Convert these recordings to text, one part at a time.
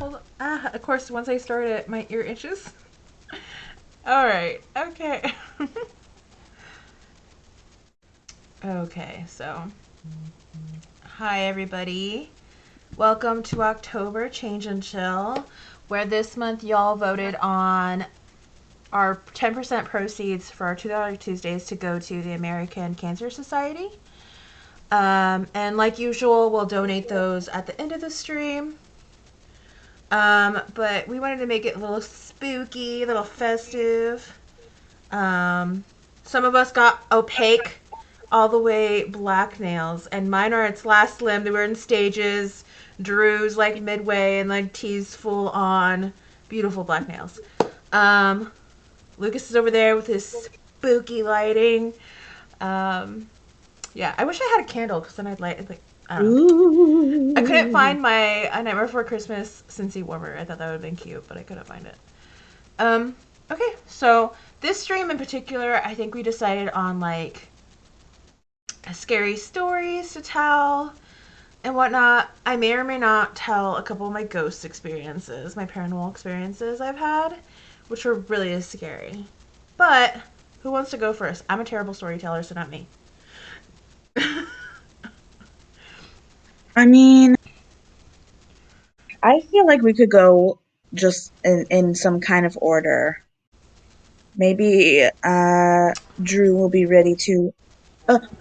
Hold on. Of course, once I start it, my ear itches. All right. Okay. Okay. So, hi everybody. Welcome to October Change and Chill, where this month y'all voted on our 10% proceeds for our $2 Tuesdays to go to the American Cancer Society. And like usual, we'll donate those at the end of the stream. But we wanted to make it a little spooky, a little festive. Some of us got opaque, all the way black nails, and mine are its last limb. They were in stages. Drew's like midway, and like T's full on beautiful black nails. Um, Lucas is over there with his spooky lighting. Um, yeah, I wish I had a candle because then I'd light like I don't know. I couldn't Ooh. find my A Nightmare Before Christmas Scentsy warmer. I thought that would have been cute, but I couldn't find it. Okay, so this stream in particular, I think we decided on like scary stories to tell and whatnot. I may or may not tell a couple of my ghost experiences, my paranormal experiences I've had, which were really scary. But who wants to go first? I'm a terrible storyteller, so not me. I mean, I feel like we could go just in some kind of order. Maybe Drew will be ready to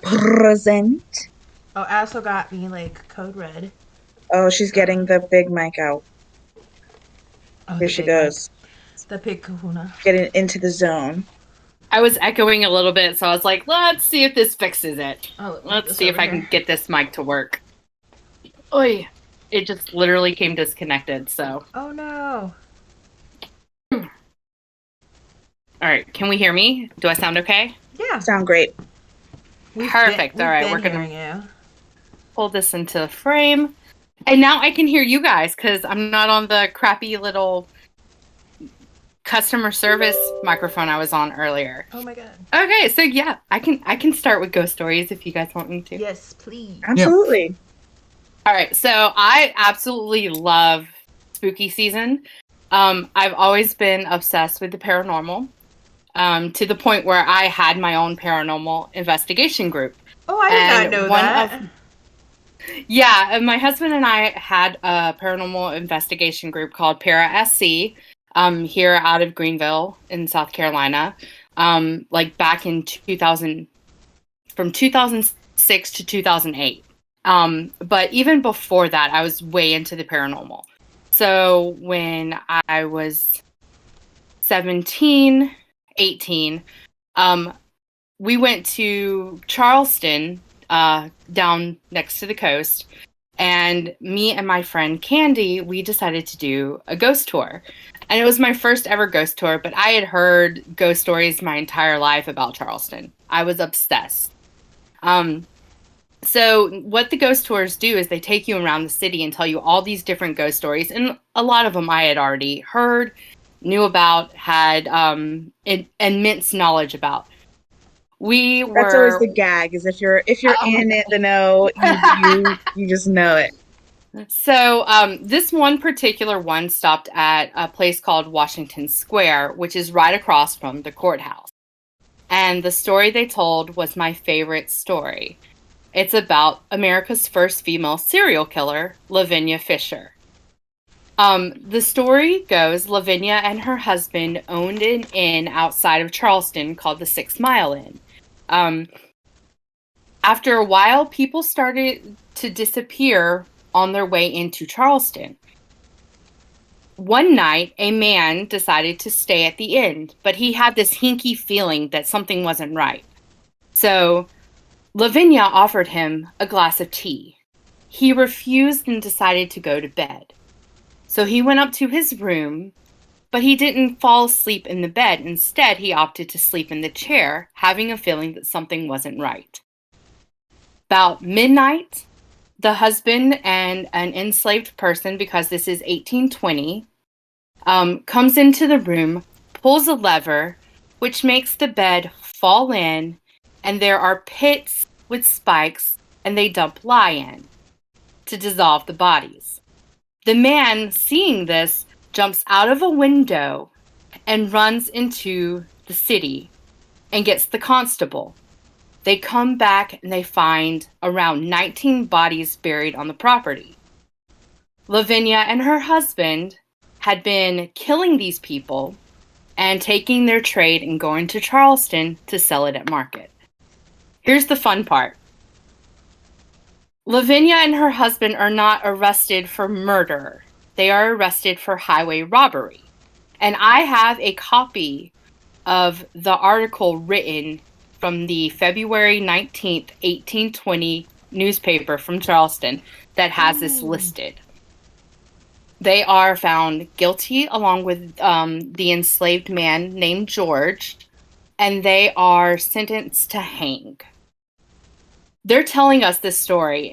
present. Oh, I also got me like code red. Oh, she's So, getting the big mic out. oh, Here the she big mic, goes. the big kahuna. Getting into the zone. I was echoing a little bit, so I was like, let's see if this fixes it. Oh, let me move Let's this see if over I here. can get this mic to work. Oy. It just literally came disconnected, so. Oh no. All right, can we hear me? Do I sound okay? Yeah. Sound great. Perfect. All right, we're hearing going to you. pull this into frame. And now I can hear you guys because I'm not on the crappy little customer service microphone I was on earlier. Oh my god. Okay, so yeah, I can start with ghost stories if you guys want me to. Yes, please. Absolutely. All right, so I absolutely love spooky season. I've always been obsessed with the paranormal, to the point where I had my own paranormal investigation group. Oh, I did not know that. Yeah, my husband and I had a paranormal investigation group called Para SC, here out of Greenville in South Carolina, like back in 2000, from 2006 to 2008. But even before that, I was way into the paranormal. So when I was 17, 18, we went to Charleston, down next to the coast, and me and my friend Candy, we decided to do a ghost tour. And it was my first ever ghost tour, but I had heard ghost stories my entire life about Charleston. I was obsessed. So what the ghost tours do is they take you around the city and tell you all these different ghost stories, and a lot of them I had already heard, knew about, had immense knowledge about. That's always the gag. Is if you're in it, the know, you just know it. So this one particular one stopped at a place called Washington Square, which is right across from the courthouse. And the story they told was my favorite story. It's about America's first female serial killer, Lavinia Fisher. The story goes Lavinia and her husband owned an inn outside of Charleston called the 6 Mile Inn. After a while, people started to disappear on their way into Charleston. One night, a man decided to stay at the inn, but he had this hinky feeling that something wasn't right. So Lavinia offered him a glass of tea. He refused and decided to go to bed. So he went up to his room, but he didn't fall asleep in the bed. Instead, he opted to sleep in the chair, having a feeling that something wasn't right. About midnight, the husband and an enslaved person, because this is 1820, comes into the room, pulls a lever, which makes the bed fall in, and there are pits with spikes, and they dump lye in to dissolve the bodies. The man, seeing this, jumps out of a window and runs into the city and gets the constable. They come back and they find around 19 bodies buried on the property. Lavinia and her husband had been killing these people and taking their trade and going to Charleston to sell it at market. Here's the fun part. Lavinia and her husband are not arrested for murder. They are arrested for highway robbery. And I have a copy of the article written from the February 19th, 1820 newspaper from Charleston that has this listed. They are found guilty along with the enslaved man named George, and they are sentenced to hang. They're telling us this story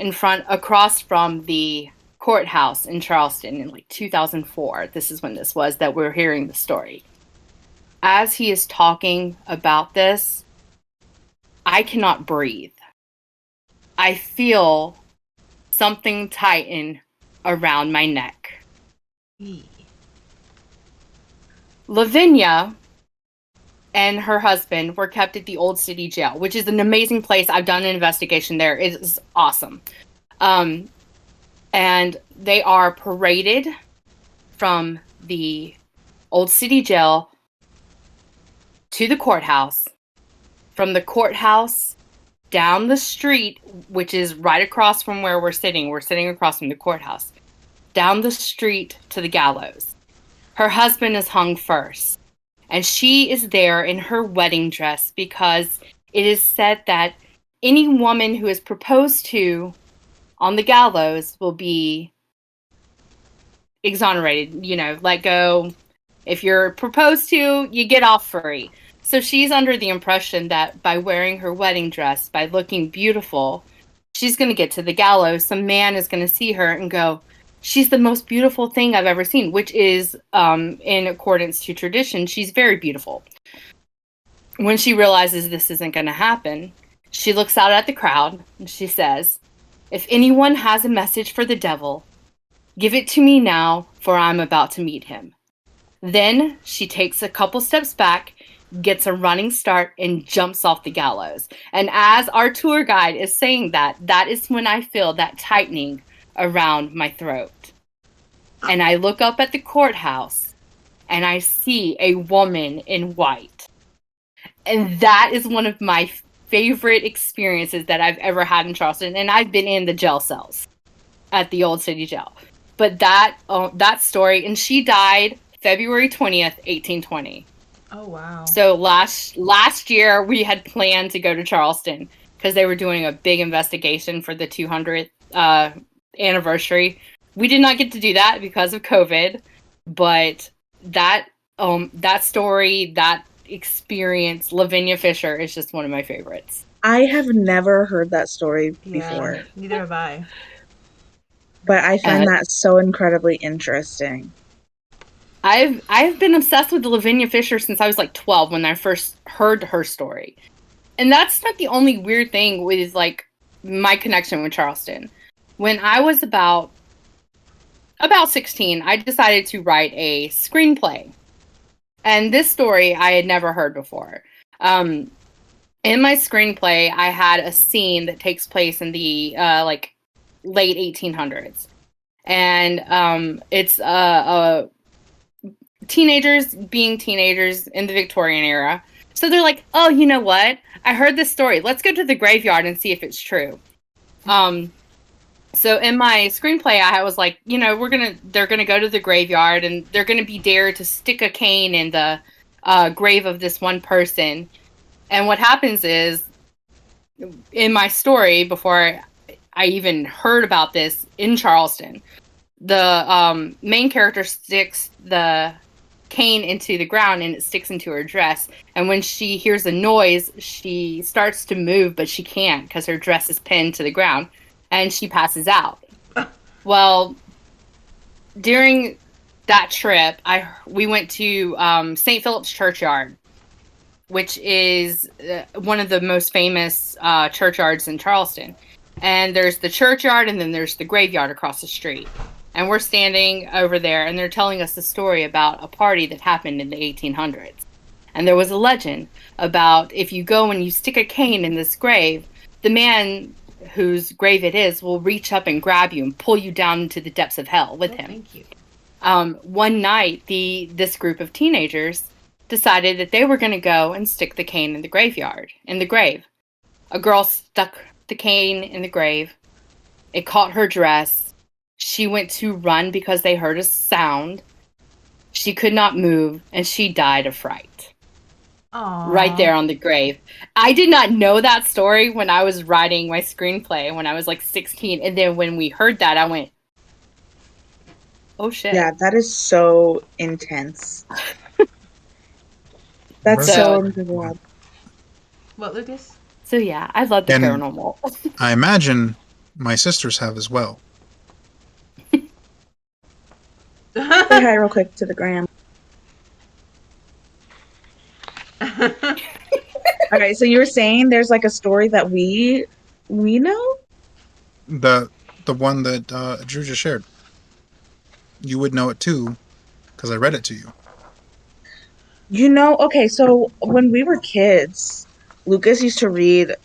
across from the courthouse in Charleston in like 2004. This is when this was that we're hearing the story. As he is talking about this, I cannot breathe. I feel something tighten around my neck. Lavinia and her husband were kept at the Old City Jail, which is an amazing place. I've done an investigation there. It is awesome. And they are paraded from the Old City Jail to the courthouse. From the courthouse down the street, which is right across from where we're sitting. We're sitting across from the courthouse. Down the street to the gallows. Her husband is hung first. And she is there in her wedding dress because it is said that any woman who is proposed to on the gallows will be exonerated, let go. If you're proposed to, you get off free. So she's under the impression that by wearing her wedding dress, by looking beautiful, she's going to get to the gallows. Some man is going to see her and go, she's the most beautiful thing I've ever seen, which is, in accordance to tradition, she's very beautiful. When she realizes this isn't going to happen, she looks out at the crowd and she says, "If anyone has a message for the devil, give it to me now, for I'm about to meet him." Then she takes a couple steps back, gets a running start, and jumps off the gallows. And as our tour guide is saying that is when I feel that tightening around my throat. And I look up at the courthouse and I see a woman in white. And that is one of my favorite experiences that I've ever had in Charleston. And I've been in the jail cells at the Old City Jail. But that story, and she died February 20th, 1820. Oh, wow. So last year we had planned to go to Charleston because they were doing a big investigation for the 200th anniversary. We did not get to do that because of COVID, but that story, that experience, Lavinia Fisher is just one of my favorites. I have never heard that story before. Neither have I. But I find that so incredibly interesting. I've been obsessed with Lavinia Fisher since I was like 12 when I first heard her story. And that's not the only weird thing with like my connection with Charleston. When I was about 16, I decided to write a screenplay. And this story I had never heard before. In my screenplay, I had a scene that takes place in the late 1800s. And it's teenagers being teenagers in the Victorian era. So they're like, oh, you know what? I heard this story. Let's go to the graveyard and see if it's true. So in my screenplay, I was like, they're gonna go to the graveyard and they're gonna be dared to stick a cane in the grave of this one person. And what happens is, in my story, before I even heard about this in Charleston, the main character sticks the cane into the ground and it sticks into her dress. And when she hears a noise, she starts to move, but she can't because her dress is pinned to the ground. And she passes out. Well, during that trip, we went to St. Philip's Churchyard, which is one of the most famous churchyards in Charleston. And there's the churchyard, and then there's the graveyard across the street. And we're standing over there, and they're telling us a story about a party that happened in the 1800s. And there was a legend about if you go and you stick a cane in this grave, the man whose grave it is will reach up and grab you and pull you down into the depths of hell with him. Thank you. One night, this group of teenagers decided that they were going to go and stick the cane in the grave. A girl stuck the cane in the grave. It caught her dress. She went to run because they heard a sound. She could not move, and she died of fright. Aww. Right there on the grave. I did not know that story when I was writing my screenplay when I was like 16. And then when we heard that, I went, oh shit. Yeah, that is so intense. That's so wild. What, Lucas? So yeah, I love the And paranormal. I imagine my sisters have as well. Say hi real quick to the gram. Okay, so you were saying there's like a story that we know? The one that Drew just shared. You would know it too, because I read it to you. You know, okay, so when we were kids, Lucas used to read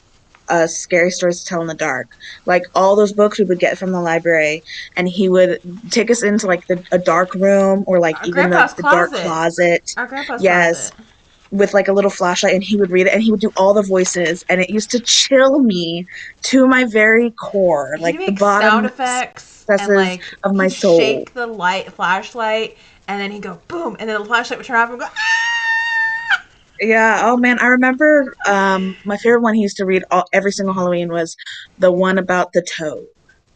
Scary Stories to Tell in the Dark. Like all those books we would get from the library, and he would take us into like a dark room or like Our even grandpa's the dark closet. closet. Our grandpa's Yes. closet. With like a little flashlight, and he would read it, and he would do all the voices, and it used to chill me to my very core, like He'd the make bottom sound effects and recesses like of my he'd soul. shake the flashlight, and then he'd go boom, and then the flashlight would turn off and go ah! Yeah. Oh man, I remember. My favorite one he used to read every single Halloween was the one about the toe.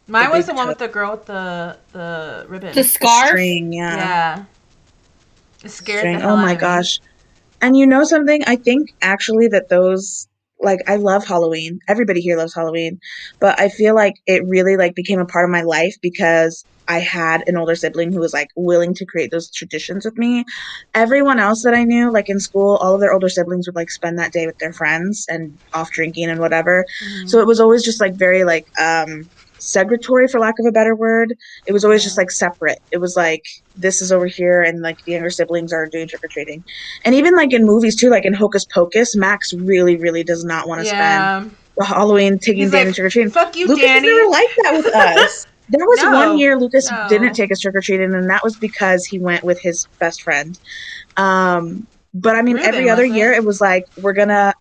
Mine was the big one toe. with the girl with the ribbon. The scarf? String, Yeah. It scared String. the hell Oh out my of me. gosh. And you know something? I think actually that those, like, I love Halloween. Everybody here loves Halloween. But I feel like it really like became a part of my life because I had an older sibling who was like willing to create those traditions with me. Everyone else that I knew, like in school, all of their older siblings would like spend that day with their friends and off drinking and whatever. Mhm. So it was always just like very like segregatory, for lack of a better word. It was always just like separate. It was like this is over here and like the younger siblings are doing trick-or-treating. And even like in movies too, like in Hocus Pocus, Max really, really does not want to spend the Halloween taking He's Danny like, trick-or-treating. fuck you, Lucas Danny. was never like that with us. There was one year Lucas No. didn't take us trick-or-treating, and that was because he went with his best friend. But I mean, Ruben, every other wasn't year it? it was like, we're gonna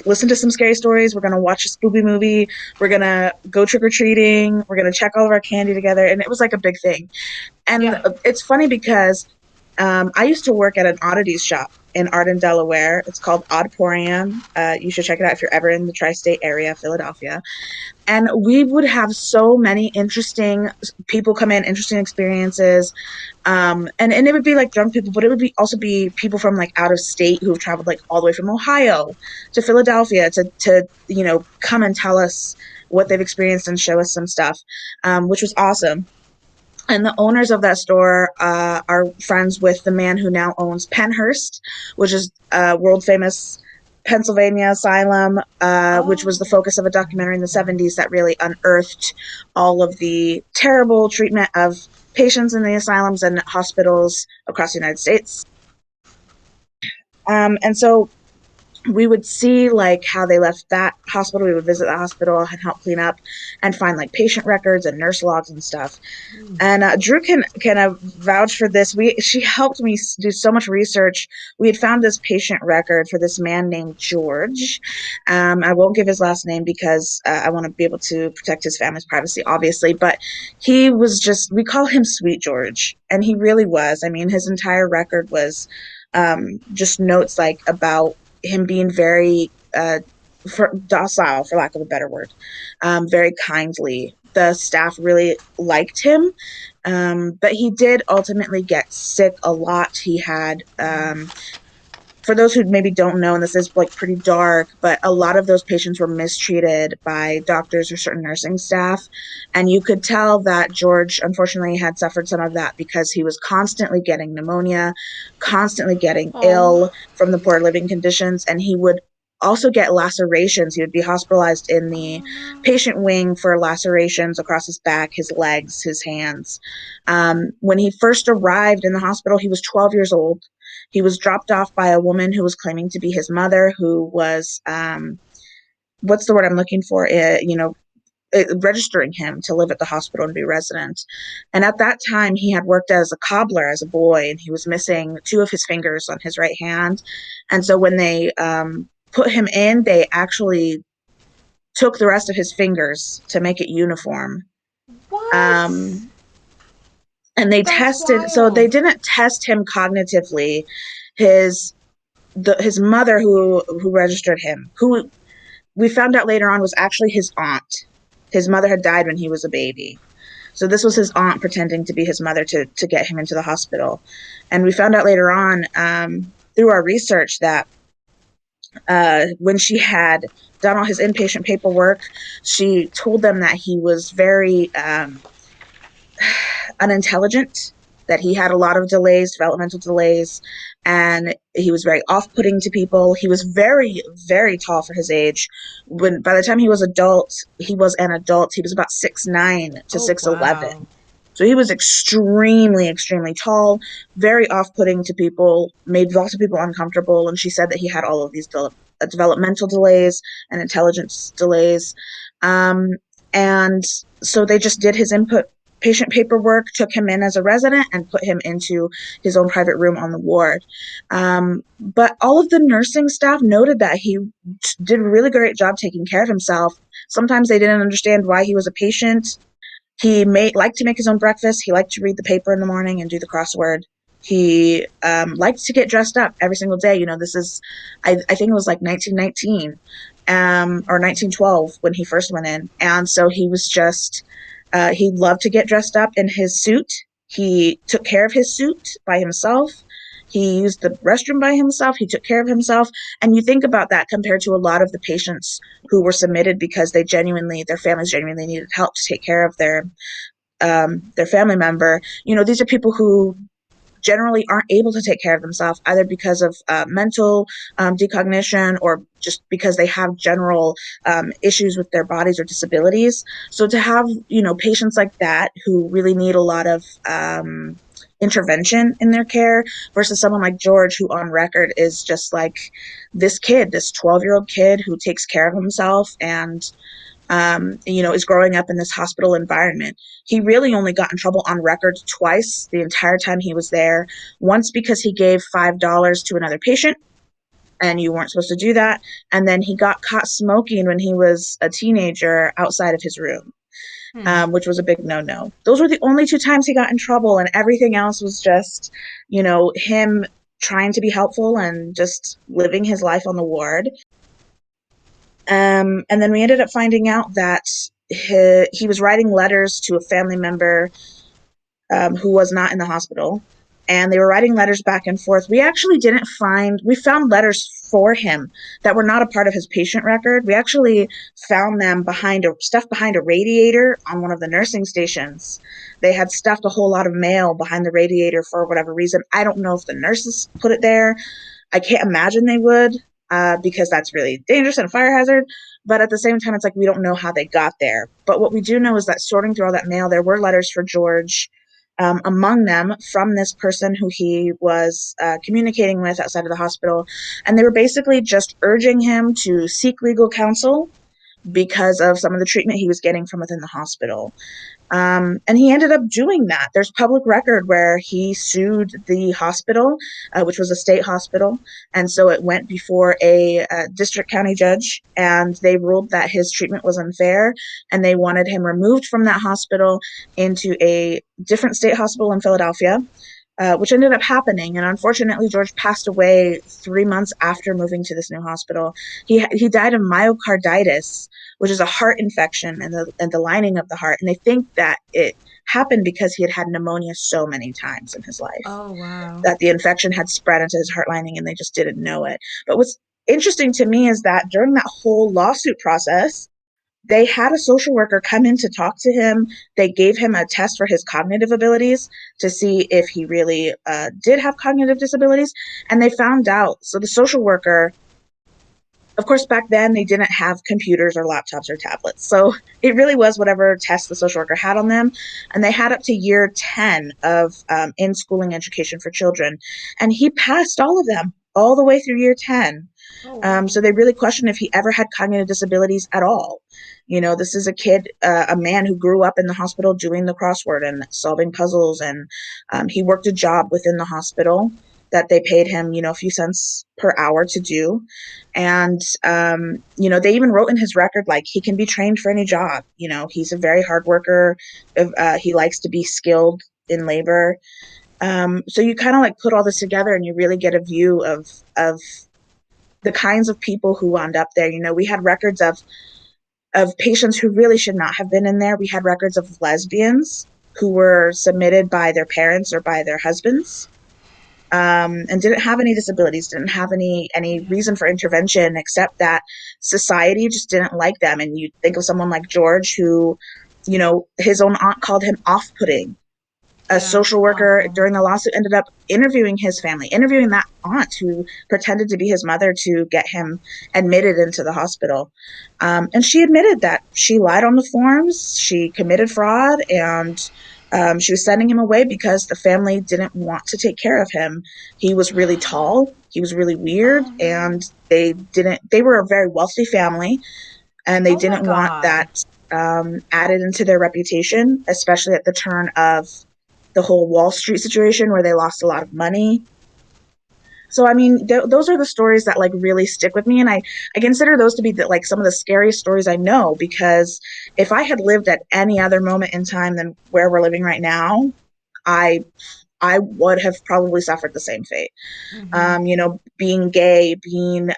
listen to some scary stories, we're gonna watch a spooky movie, we're gonna go trick-or-treating, we're gonna check all of our candy together, and it was like a big thing. And Yeah. it's funny because I used to work at an oddities shop in Arden, Delaware. It's called Oddporium. You should check it out if you're ever in the tri-state area, Philadelphia. And we would have so many interesting people come in, interesting experiences. And it would be like drunk people, but it would also be people from like out of state who have traveled like all the way from Ohio to Philadelphia to come and tell us what they've experienced and show us some stuff, which was awesome. And the owners of that store are friends with the man who now owns Pennhurst, which is a world famous Pennsylvania asylum, which was the focus of a documentary in the 70s that really unearthed all of the terrible treatment of patients in the asylums and hospitals across the United States. And so we would see like how they left that hospital. We would visit the hospital and help clean up and find like patient records and nurse logs and stuff. And Drew can vouch for this. She helped me do so much research. We had found this patient record for this man named George. I won't give his last name because I want to be able to protect his family's privacy, obviously. But he was we call him Sweet George, and he really was. I mean, his entire record was just notes like about him being very docile, for lack of a better word, very kindly. The staff really liked him, but he did ultimately get sick a lot. He had, for those who maybe don't know, and this is like pretty dark, but a lot of those patients were mistreated by doctors or certain nursing staff. And you could tell that George, unfortunately, had suffered some of that because he was constantly getting pneumonia, constantly getting ill from the poor living conditions. And he would also get lacerations. He would be hospitalized in the patient wing for lacerations across his back, his legs, his hands. When he first arrived in the hospital, he was 12 years old. He was dropped off by a woman who was claiming to be his mother, who was, what's the word I'm looking for? Registering him to live at the hospital and be resident. And at that time, he had worked as a cobbler as a boy, and he was missing 2 of his fingers on his right hand. And so when they put him in, they actually took the rest of his fingers to make it uniform. What? And they That's tested, wild. so they didn't test him cognitively. His mother who registered him, who we found out later on was actually his aunt. His mother had died when he was a baby. So this was his aunt pretending to be his mother to get him into the hospital. And we found out later on through our research that when she had done all his inpatient paperwork, she told them that he was very unintelligent, that he had a lot of delays, developmental delays, and he was very off-putting to people. He was very, very tall for his age. By the time he was an adult, he was about 6'9" to 6'11". Wow. So he was extremely, extremely tall, very off-putting to people, made lots of people uncomfortable, and she said that he had all of these developmental delays and intelligence delays. And so they just did his patient paperwork, took him in as a resident, and put him into his own private room on the ward. But all of the nursing staff noted that he did a really great job taking care of himself. Sometimes they didn't understand why he was a patient. He liked to make his own breakfast. He liked to read the paper in the morning and do the crossword. He liked to get dressed up every single day. This is, I think it was like 1919 or 1912 when he first went in. And so he was just, he loved to get dressed up in his suit. He took care of his suit by himself. He used the restroom by himself. He took care of himself. And you think about that compared to a lot of the patients who were submitted because their families genuinely needed help to take care of their family member. These are people who generally aren't able to take care of themselves, either because of mental decognition or just because they have general issues with their bodies or disabilities. So to have, patients like that who really need a lot of intervention in their care versus someone like George, who on record is just like this 12-year-old kid who takes care of himself and is growing up in this hospital environment. He really only got in trouble on record twice the entire time he was there. Once because he gave $5 to another patient, and you weren't supposed to do that. And then he got caught smoking when he was a teenager outside of his room, which was a big no-no. Those were the only 2 times he got in trouble, and everything else was just, him trying to be helpful and just living his life on the ward. And then we ended up finding out that he was writing letters to a family member who was not in the hospital, and they were writing letters back and forth. We found letters for him that were not a part of his patient record. We actually found them behind a radiator on one of the nursing stations. They had stuffed a whole lot of mail behind the radiator for whatever reason. I don't know if the nurses put it there. I can't imagine they would. Because that's really dangerous and a fire hazard. But at the same time, it's like we don't know how they got there. But what we do know is that sorting through all that mail, there were letters for George, among them from this person who he was communicating with outside of the hospital. And they were basically just urging him to seek legal counsel because of some of the treatment he was getting from within the hospital. And he ended up doing that. There's public record where he sued the hospital, which was a state hospital. And so it went before a district county judge, and they ruled that his treatment was unfair, and they wanted him removed from that hospital into a different state hospital in Philadelphia, which ended up happening. And unfortunately, George passed away 3 months after moving to this new hospital. He died of myocarditis, which is a heart infection in the lining of the heart. And they think that it happened because he had had pneumonia so many times in his life. Oh, wow. That the infection had spread into his heart lining and they just didn't know it. But what's interesting to me is that during that whole lawsuit process, they had a social worker come in to talk to him. They gave him a test for his cognitive abilities to see if he really did have cognitive disabilities. And they found out. So the social worker Of course, back then they didn't have computers or laptops or tablets. So it really was whatever test the social worker had on them. And they had up to year 10 of in schooling education for children. And he passed all of them all the way through year 10. Oh, wow. So they really questioned if he ever had cognitive disabilities at all. This is a kid, a man who grew up in the hospital doing the crossword and solving puzzles. And he worked a job within the hospital that they paid him, a few cents per hour to do. And, they even wrote in his record, like, he can be trained for any job. He's a very hard worker. He likes to be skilled in labor. So you kind of like put all this together and you really get a view of the kinds of people who wound up there. We had records of patients who really should not have been in there. We had records of lesbians who were submitted by their parents or by their husbands. And didn't have any disabilities, didn't have any reason for intervention except that society just didn't like them. And you think of someone like George who, his own aunt called him off-putting. A social worker during the lawsuit ended up interviewing his family, interviewing that aunt who pretended to be his mother to get him admitted into the hospital. And she admitted that she lied on the forms, she committed fraud, and she was sending him away because the family didn't want to take care of him. He was really tall, he was really weird, and they were a very wealthy family, and they didn't want that added into their reputation, especially at the turn of the whole Wall Street situation where they lost a lot of money. So, I mean, those are the stories that like really stick with me. And I consider those to be like some of the scariest stories I know, because if I had lived at any other moment in time than where we're living right now, I would have probably suffered the same fate. Being gay, being,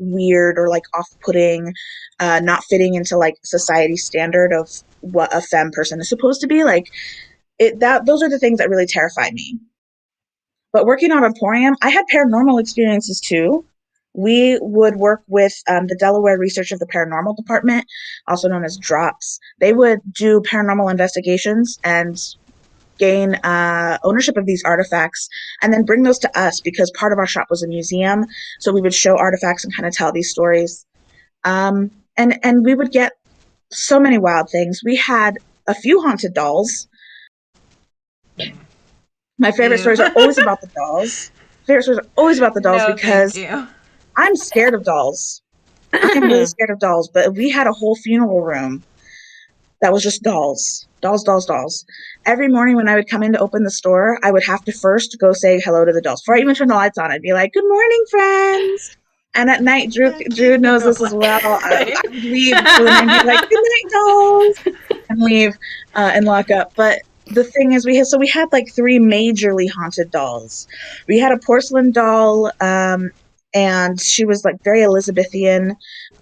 weird or like off-putting, not fitting into like society's standard of what a femme person is supposed to be. Like, those are the things that really terrify me. But working on Emporium, I had paranormal experiences too. We would work with the Delaware Research of the Paranormal Department, also known as DROPS. They would do paranormal investigations and gain ownership of these artifacts and then bring those to us because part of our shop was a museum. So we would show artifacts and kind of tell these stories. And we would get so many wild things. We had a few haunted dolls. My favorite stories are always about the dolls. Because I'm scared of dolls. I'm really scared of dolls, but we had a whole funeral room that was just dolls. Dolls. Every morning when I would come in to open the store, I would have to first go say hello to the dolls. Before I even turn the lights on, I'd be like, "Good morning, friends." And at night, Drew knows this as well. I would leave and be like, "Good night, dolls," and leave and lock up. But the thing is, we had like 3 majorly haunted dolls. We had a porcelain doll, and she was like very Elizabethan,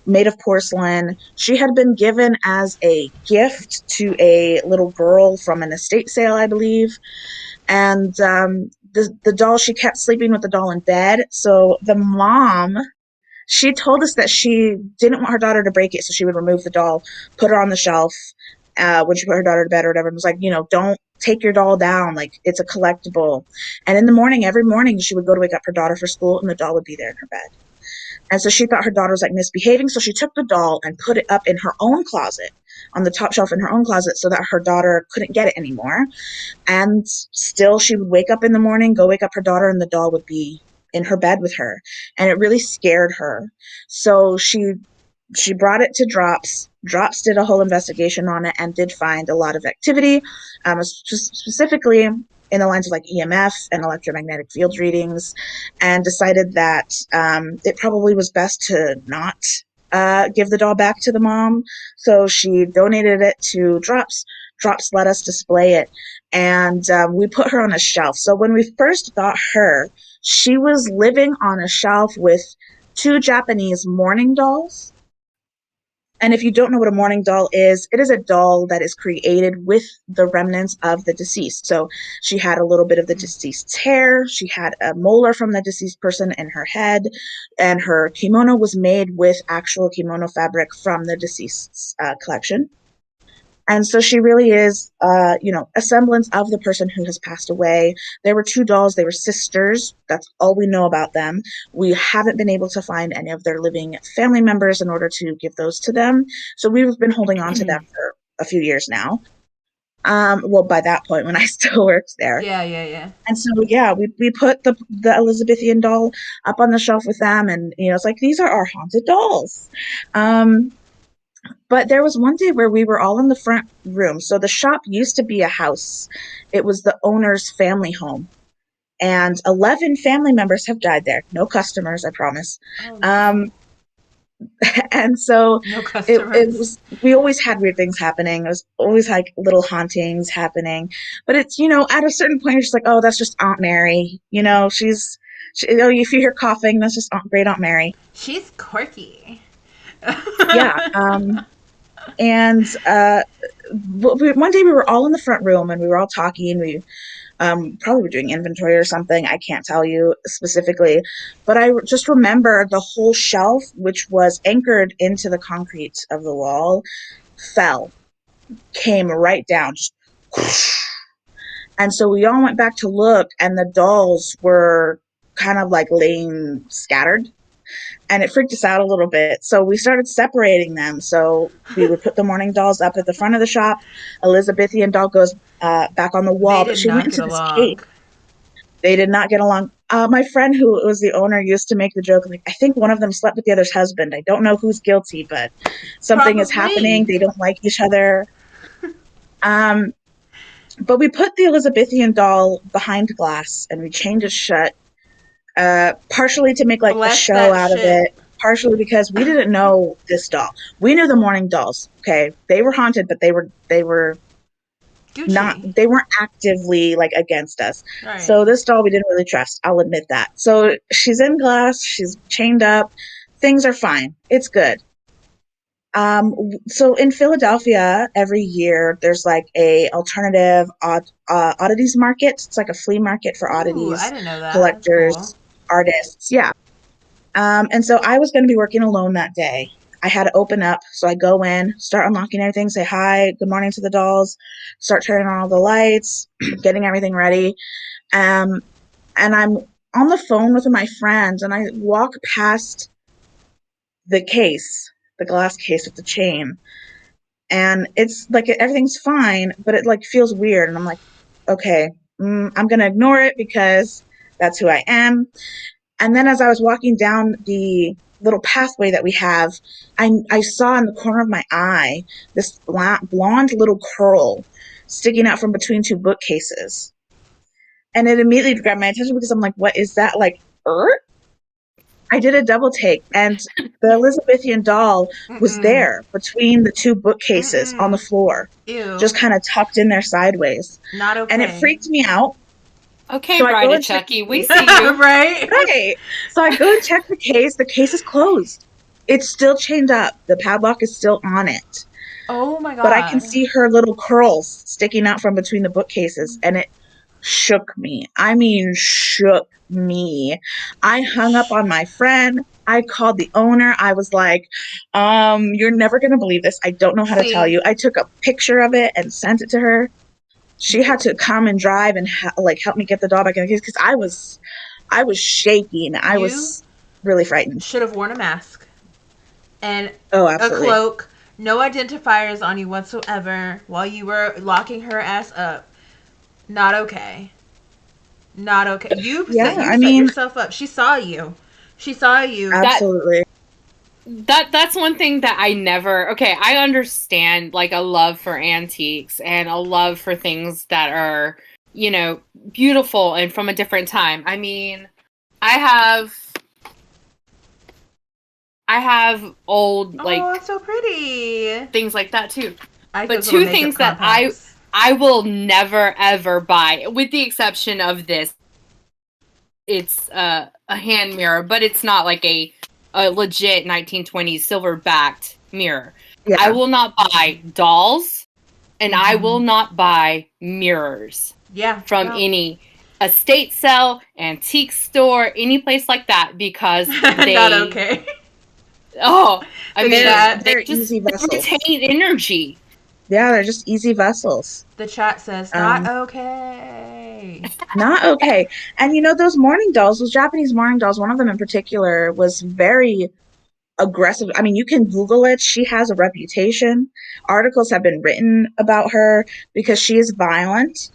made of porcelain. She had been given as a gift to a little girl from an estate sale, I believe. And the doll, she kept sleeping with the doll in bed. So the mom, she told us that she didn't want her daughter to break it, so she would remove the doll, put her on the shelf when she put her daughter to bed or whatever. And was like, don't take your doll down. Like, it's a collectible. And in the morning, every morning, she would go to wake up her daughter for school, and the doll would be there in her bed. And so she thought her daughter was like misbehaving, so she took the doll and put it up in her own closet, on the top shelf in her own closet, so that her daughter couldn't get it anymore. And still, she would wake up in the morning, go wake up her daughter, and the doll would be in her bed with her. And it really scared her. So she brought it to Drops. Drops did a whole investigation on it and did find a lot of activity, specifically in the lines of like EMF and electromagnetic field readings, and decided that it probably was best to not give the doll back to the mom. So she donated it to Drops. Drops let us display it, and we put her on a shelf. So when we first got her, she was living on a shelf with 2 Japanese mourning dolls. And if you don't know what a mourning doll is, it is a doll that is created with the remnants of the deceased. So she had a little bit of the deceased's hair. She had a molar from the deceased person in her head. And her kimono was made with actual kimono fabric from the deceased's collection. And so she really is, a semblance of the person who has passed away. There were 2 dolls. They were sisters. That's all we know about them. We haven't been able to find any of their living family members in order to give those to them. So we've been holding on to them for a few years now. Well, by that point, when I still worked there. Yeah. And so, we put the Elizabethan doll up on the shelf with them, and it's like, these are our haunted dolls. But there was one day where we were all in the front room. So the shop used to be a house. It was the owner's family home. And 11 family members have died there. No customers, I promise. Oh, no. And so No customers. we always had weird things happening. It was always like little hauntings happening. But it's, at a certain point, you're just like, oh, that's just Aunt Mary. If you hear coughing, that's just great Aunt Mary. She's quirky. Yeah. And one day we were all in the front room and we were all talking. We probably were doing inventory or something. I can't tell you specifically, but I just remember the whole shelf, which was anchored into the concrete of the wall, came right down. Just and so we all went back to look, and the dolls were kind of like laying scattered. And it freaked us out a little bit. So we started separating them. So we would put the mourning dolls up at the front of the shop. Elizabethan doll goes back on the wall. They But did she not went get into this along. cave. They did not get along. My friend who was the owner used to make the joke, like, I think one of them slept with the other's husband. I don't know who's guilty, but something is Probably. happening. They don't like each other. But we put the Elizabethan doll behind glass and we chained it shut. Partially to make like Bless a show that out shit. of it, partially because we didn't know this doll. We knew the mourning dolls. Okay, they were haunted, but they were Gucci. they weren't actively like against us. Right. So this doll we didn't really trust. I'll admit that. So she's in glass. She's chained up. Things are fine. It's good. So in Philadelphia, every year there's like a alternative oddities market. It's like a flea market for Ooh, oddities, I didn't know that. collectors, That's cool. artists. Yeah. And so I was going to be working alone that day. I had to open up. So I go in, start unlocking everything, say hi, good morning to the dolls, start turning on all the lights, getting everything ready. And I'm on the phone with my friends, and I walk past the case, the glass case with the chain. And it's like everything's fine, but it like feels weird. And I'm like, okay, I'm going to ignore it because that's who I am. And then as I was walking down the little pathway that we have, I saw in the corner of my eye this blonde little curl sticking out from between 2 bookcases. And it immediately grabbed my attention because I'm like, what is that? Like, I did a double take, and the Elizabethan doll was there between the 2 bookcases on the floor. Ew. Just kind of tucked in there sideways. Not okay. And it freaked me out. Okay, So I go Bride of and check Chucky, the we case. see you. Right? Right. So I go and check the case. The case is closed. It's still chained up. The padlock is still on it. Oh my god. But I can see her little curls sticking out from between the bookcases, and it shook me. I mean, shook me. I hung up on my friend. I called the owner. I was like, you're never going to believe this. I don't know how to tell you. I took a picture of it and sent it to her. She had to come and drive and help me get the doll back in the case because I was shaking. I was really frightened. Should have worn a mask and absolutely. a cloak. No identifiers on you whatsoever while you were locking her ass up. Not okay. Not okay. You set yourself up. She saw you. Absolutely. That's one thing that I never... Okay, I understand, like, a love for antiques and a love for things that are, beautiful and from a different time. I mean, I have old, like... Oh, it's so pretty. Things like that, too. But 2 things that I will never, ever buy, with the exception of this. It's a hand mirror, but it's not like a legit 1920s silver-backed mirror. Yeah. I will not buy dolls, and I will not buy mirrors. Yeah. From any estate sale, antique store, any place like that, because they... Not okay. Oh, I mean, they're just easy vessels. retain energy. Yeah, they're just easy vessels. The chat says, not okay. Not okay. And those mourning dolls, those Japanese mourning dolls, one of them in particular was very aggressive. I mean, you can Google it. She has a reputation. Articles have been written about her because she is violent.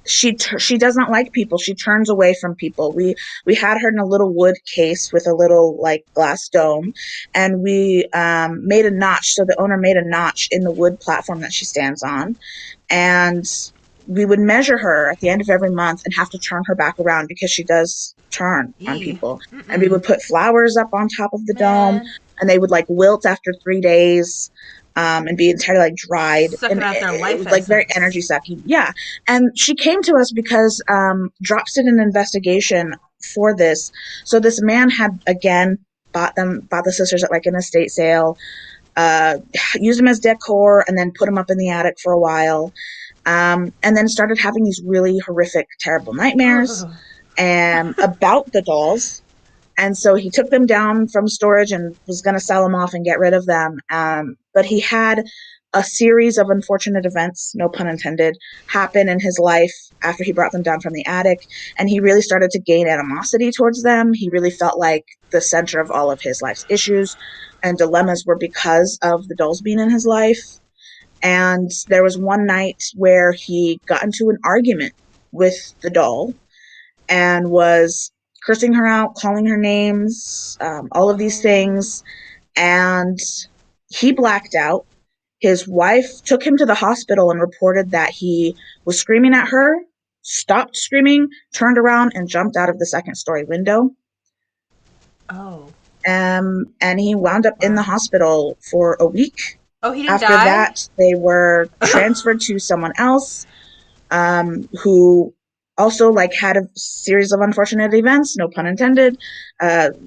She doesn't like people. She turns away from people. We had her in a little wood case with a little like glass dome, and we made a notch. So the owner made a notch in the wood platform that she stands on, and we would measure her at the end of every month and have to turn her back around because she does turn on Yee. people. Mm-mm. And we would put flowers up on top of the dome, Man. and they would like wilt after 3 days. And be entirely like dried, Sucking and out their it life was like very essence. energy sucking. Yeah, and she came to us because Drops did an investigation for this. So this man had again bought the sisters at like an estate sale, used them as decor, and then put them up in the attic for a while, and then started having these really horrific, terrible nightmares about the dolls. And so he took them down from storage and was going to sell them off and get rid of them. But he had a series of unfortunate events, no pun intended, happen in his life after he brought them down from the attic. And he really started to gain animosity towards them. He really felt like the center of all of his life's issues and dilemmas were because of the dolls being in his life. And there was one night where he got into an argument with the doll and was cursing her out, calling her names, all of these things. And he blacked out. His wife took him to the hospital and reported that he was screaming at her, stopped screaming, turned around, and jumped out of the second-story window. Oh. And he wound up in the hospital for a week. Oh, he didn't After die? that, they were transferred to someone else, who also like had a series of unfortunate events, no pun intended,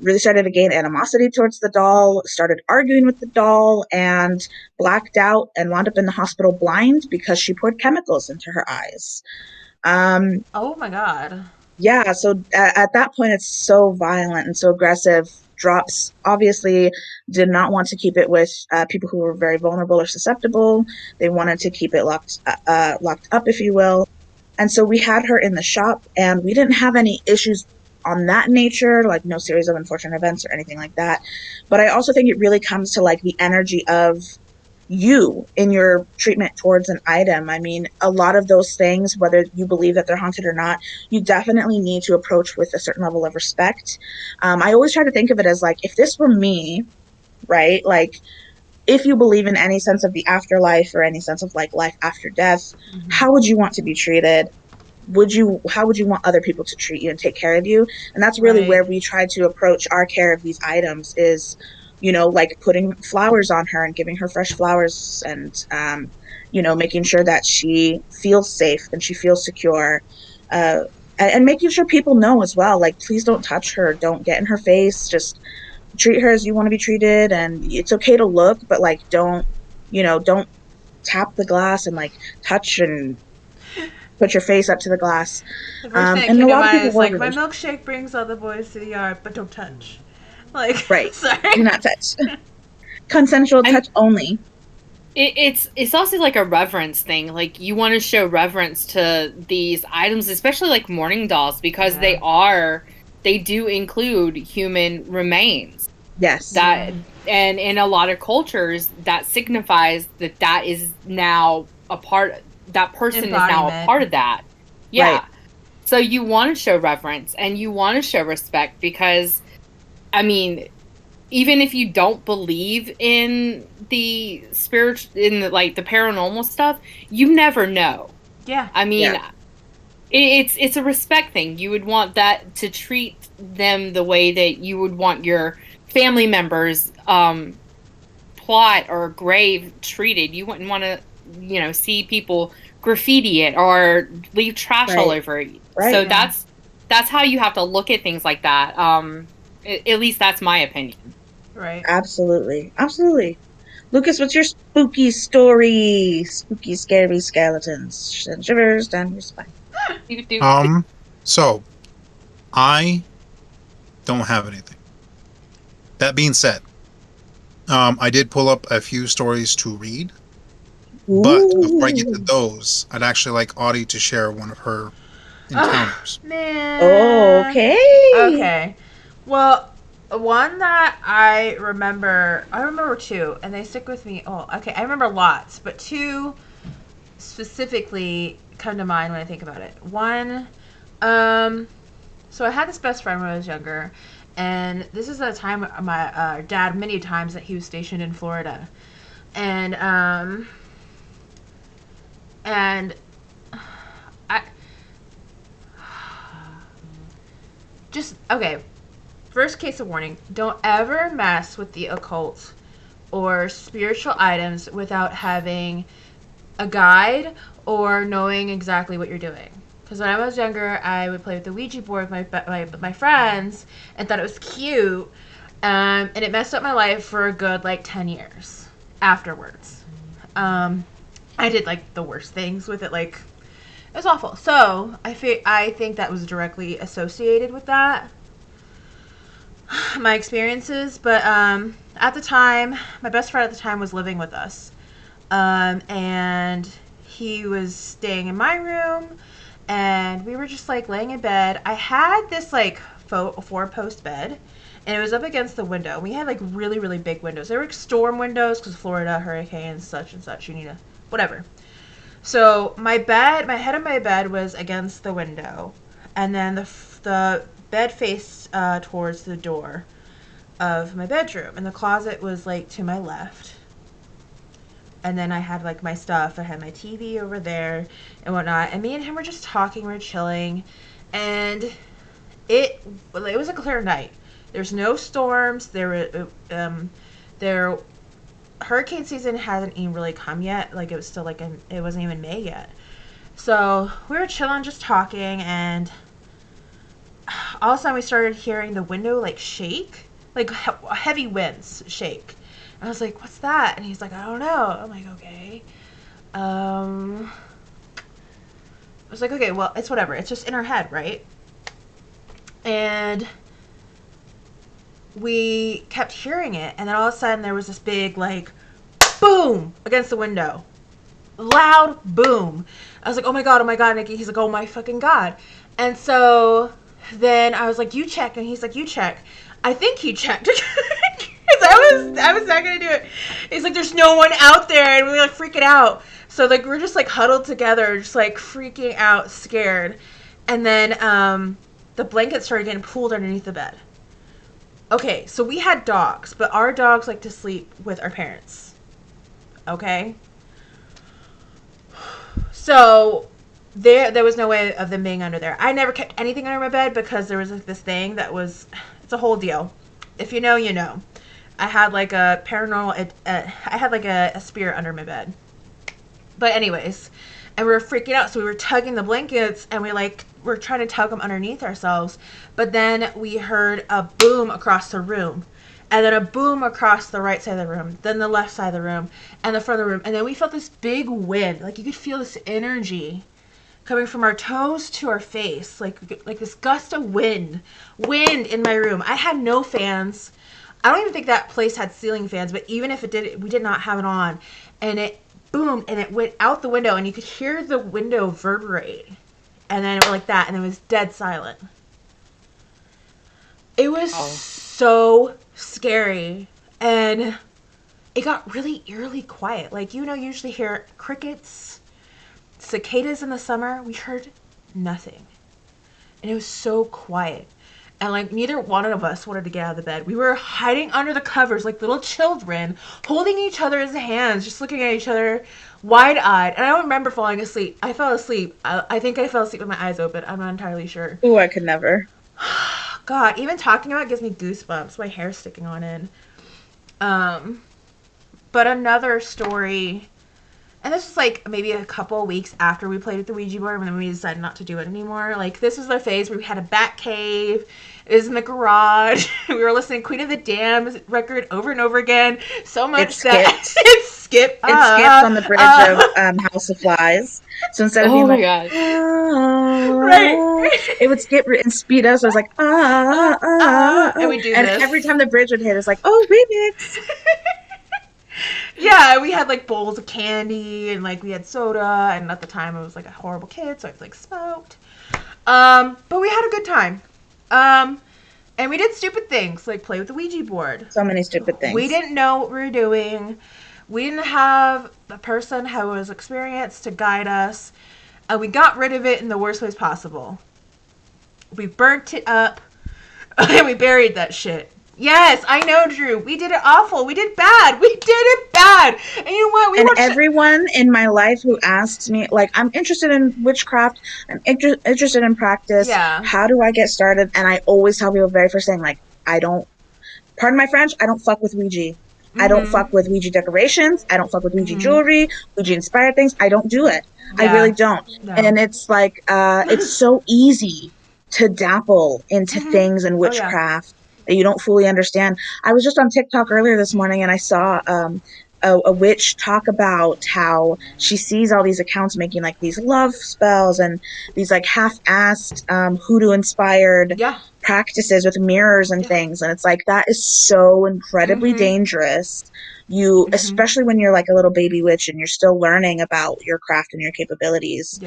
really started to gain animosity towards the doll, started arguing with the doll, and blacked out and wound up in the hospital blind because she poured chemicals into her eyes. Oh my god. Yeah, so at that point, it's so violent and so aggressive. Drops obviously did not want to keep it with people who were very vulnerable or susceptible. They wanted to keep it locked up, if you will. And so we had her in the shop, and we didn't have any issues on that nature, like no series of unfortunate events or anything like that. But I also think it really comes to like the energy of you in your treatment towards an item. I mean, a lot of those things, whether you believe that they're haunted or not, you definitely need to approach with a certain level of respect. I always try to think of it as like, if this were me, right? Like, if you believe in any sense of the afterlife or any sense of like life after death, how would you want to be treated? How would you want other people to treat you and take care of you? And that's really Right. where we try to approach our care of these items is, like putting flowers on her and giving her fresh flowers and, making sure that she feels safe and she feels secure. And making sure people know as well, like, please don't touch her. Don't get in her face. Just treat her as you want to be treated. And it's okay to look, but like, don't tap the glass and like touch and put your face up to the glass. The first thing that And came a to lot of mind people is were like, my really milkshake brings all the boys to the yard, but don't touch. Like, right. sorry. Do not touch. Consensual touch only. It's also like a reverence thing. Like you want to show reverence to these items, especially like mourning dolls, because they do include human remains. Yes. And in a lot of cultures, that signifies that is now a part. That person is now a part of that. Yeah. Right. So you want to show reverence and you want to show respect because, I mean, even if you don't believe in the the paranormal stuff, you never know. Yeah. I mean, it's a respect thing. You would want that to treat them the way that you would want your family members, plot or grave treated. You wouldn't want to, see people graffiti it or leave trash all over it. Right. So that's how you have to look at things like that. At least that's my opinion. Right. Absolutely. Lucas, what's your spooky story? Spooky, scary skeletons. Send shivers down your spine. So I don't have anything. That being said, I did pull up a few stories to read. But before I get to Ooh. those, I'd actually like Audie to share one of her encounters. Man. Okay. Okay. Well, one that I remember two, and they stick with me. Oh, okay. I remember lots, but two specifically come to mind when I think about it. One, so I had this best friend when I was younger, and this is a time my dad many times that he was stationed in Florida, and and I just okay. First case of warning: don't ever mess with the occult or spiritual items without having a guide or knowing exactly what you're doing. Because when I was younger, I would play with the Ouija board with my friends and thought it was cute. And it messed up my life for a good, 10 years afterwards. I did, the worst things with it. It was awful. So, I think that was directly associated with that. My experiences. But at the time, my best friend at the time was living with us. And he was staying in my room, and we were just laying in bed. I had this 4-post bed, and it was up against the window. We had really, really big windows. They were storm windows because Florida, hurricanes, such and such. You need whatever. So my head of my bed was against the window, and then the bed faced towards the door of my bedroom, and the closet was to my left. And then I had my stuff. I had my TV over there and whatnot. And me and him were just talking. We were chilling, and it was a clear night. There's no storms. Hurricane season hasn't even really come yet. It was still it wasn't even May yet. So we were chilling, just talking, and all of a sudden we started hearing the window shake, heavy winds shake. I was like, what's that? And he's like, I don't know. I'm like, okay. I was like, okay, well, it's whatever. It's just in our head, right? And we kept hearing it. And then all of a sudden there was this big, boom against the window. Loud boom. I was like, oh my God, Nikki. He's like, oh my fucking God. And so then I was like, you check. And he's like, you check. I think he checked. I was not gonna do it. He's like, there's no one out there, and we freaking out. So we're just huddled together, just freaking out, scared. And then the blanket started getting pulled underneath the bed. Okay, so we had dogs, but our dogs like to sleep with our parents. Okay? So there was no way of them being under there. I never kept anything under my bed because there was this thing that was, it's a whole deal. If you know, you know. I had a paranormal, I had a spirit under my bed. But anyways, and we were freaking out, so we were tugging the blankets, and we were trying to tug them underneath ourselves. But then we heard a boom across the room, and then a boom across the right side of the room, then the left side of the room, and the front of the room. And then we felt this big wind, you could feel this energy coming from our toes to our face, like this gust of wind in my room. I had no fans. I don't even think that place had ceiling fans, but even if it did, we did not have it on. And it boomed, and it went out the window, and you could hear the window vibrate. And then it went like that, and it was dead silent. It was so scary, and it got really eerily quiet. You usually hear crickets, cicadas in the summer. We heard nothing. And it was so quiet. And neither one of us wanted to get out of the bed. We were hiding under the covers like little children, holding each other's hands, just looking at each other wide-eyed. And I don't remember falling asleep. I fell asleep. I think I fell asleep with my eyes open. I'm not entirely sure. Ooh, I could never. God, even talking about it gives me goosebumps. My hair's sticking on end. But another story, and this was maybe a couple weeks after we played with the Ouija board, and then we decided not to do it anymore. This was the phase where we had a bat cave. It was in the garage. We were listening to Queen of the Damned record over and over again. So much that it skipped. It skipped on the bridge of House of Flies. So instead of being my God. Right. It would skip and speed up. So I was like, and we do and this. every time the bridge would hit, it's like, oh, remix. Yeah, we had like bowls of candy and like we had soda, and at the time I was like a horrible kid, so I like smoked. But we had a good time. And we did stupid things like play with the Ouija board. So many stupid things. We didn't know what we were doing. We didn't have a person who was experienced to guide us. We got rid of it in the worst ways possible. We burnt it up and we buried that shit. Yes, I know, Drew. We did it awful. We did bad. We did it bad. And you know what? And everyone in my life who asks me, like, I'm interested in witchcraft, I'm interested in practice. Yeah. How do I get started? And I always tell people the very first thing, like, pardon my French, I don't fuck with Ouija. I don't fuck with Ouija decorations. I don't fuck with Ouija jewelry, Ouija inspired things. I don't do it. Yeah. I really don't. No. And it's like, it's so easy to dapple into things in witchcraft that you don't fully understand. I was just on TikTok earlier this morning and I saw a witch talk about how she sees all these accounts making like these love spells and these like half-assed hoodoo inspired practices with mirrors and things, and it's like that is so incredibly dangerous. You especially when you're like a little baby witch and you're still learning about your craft and your capabilities.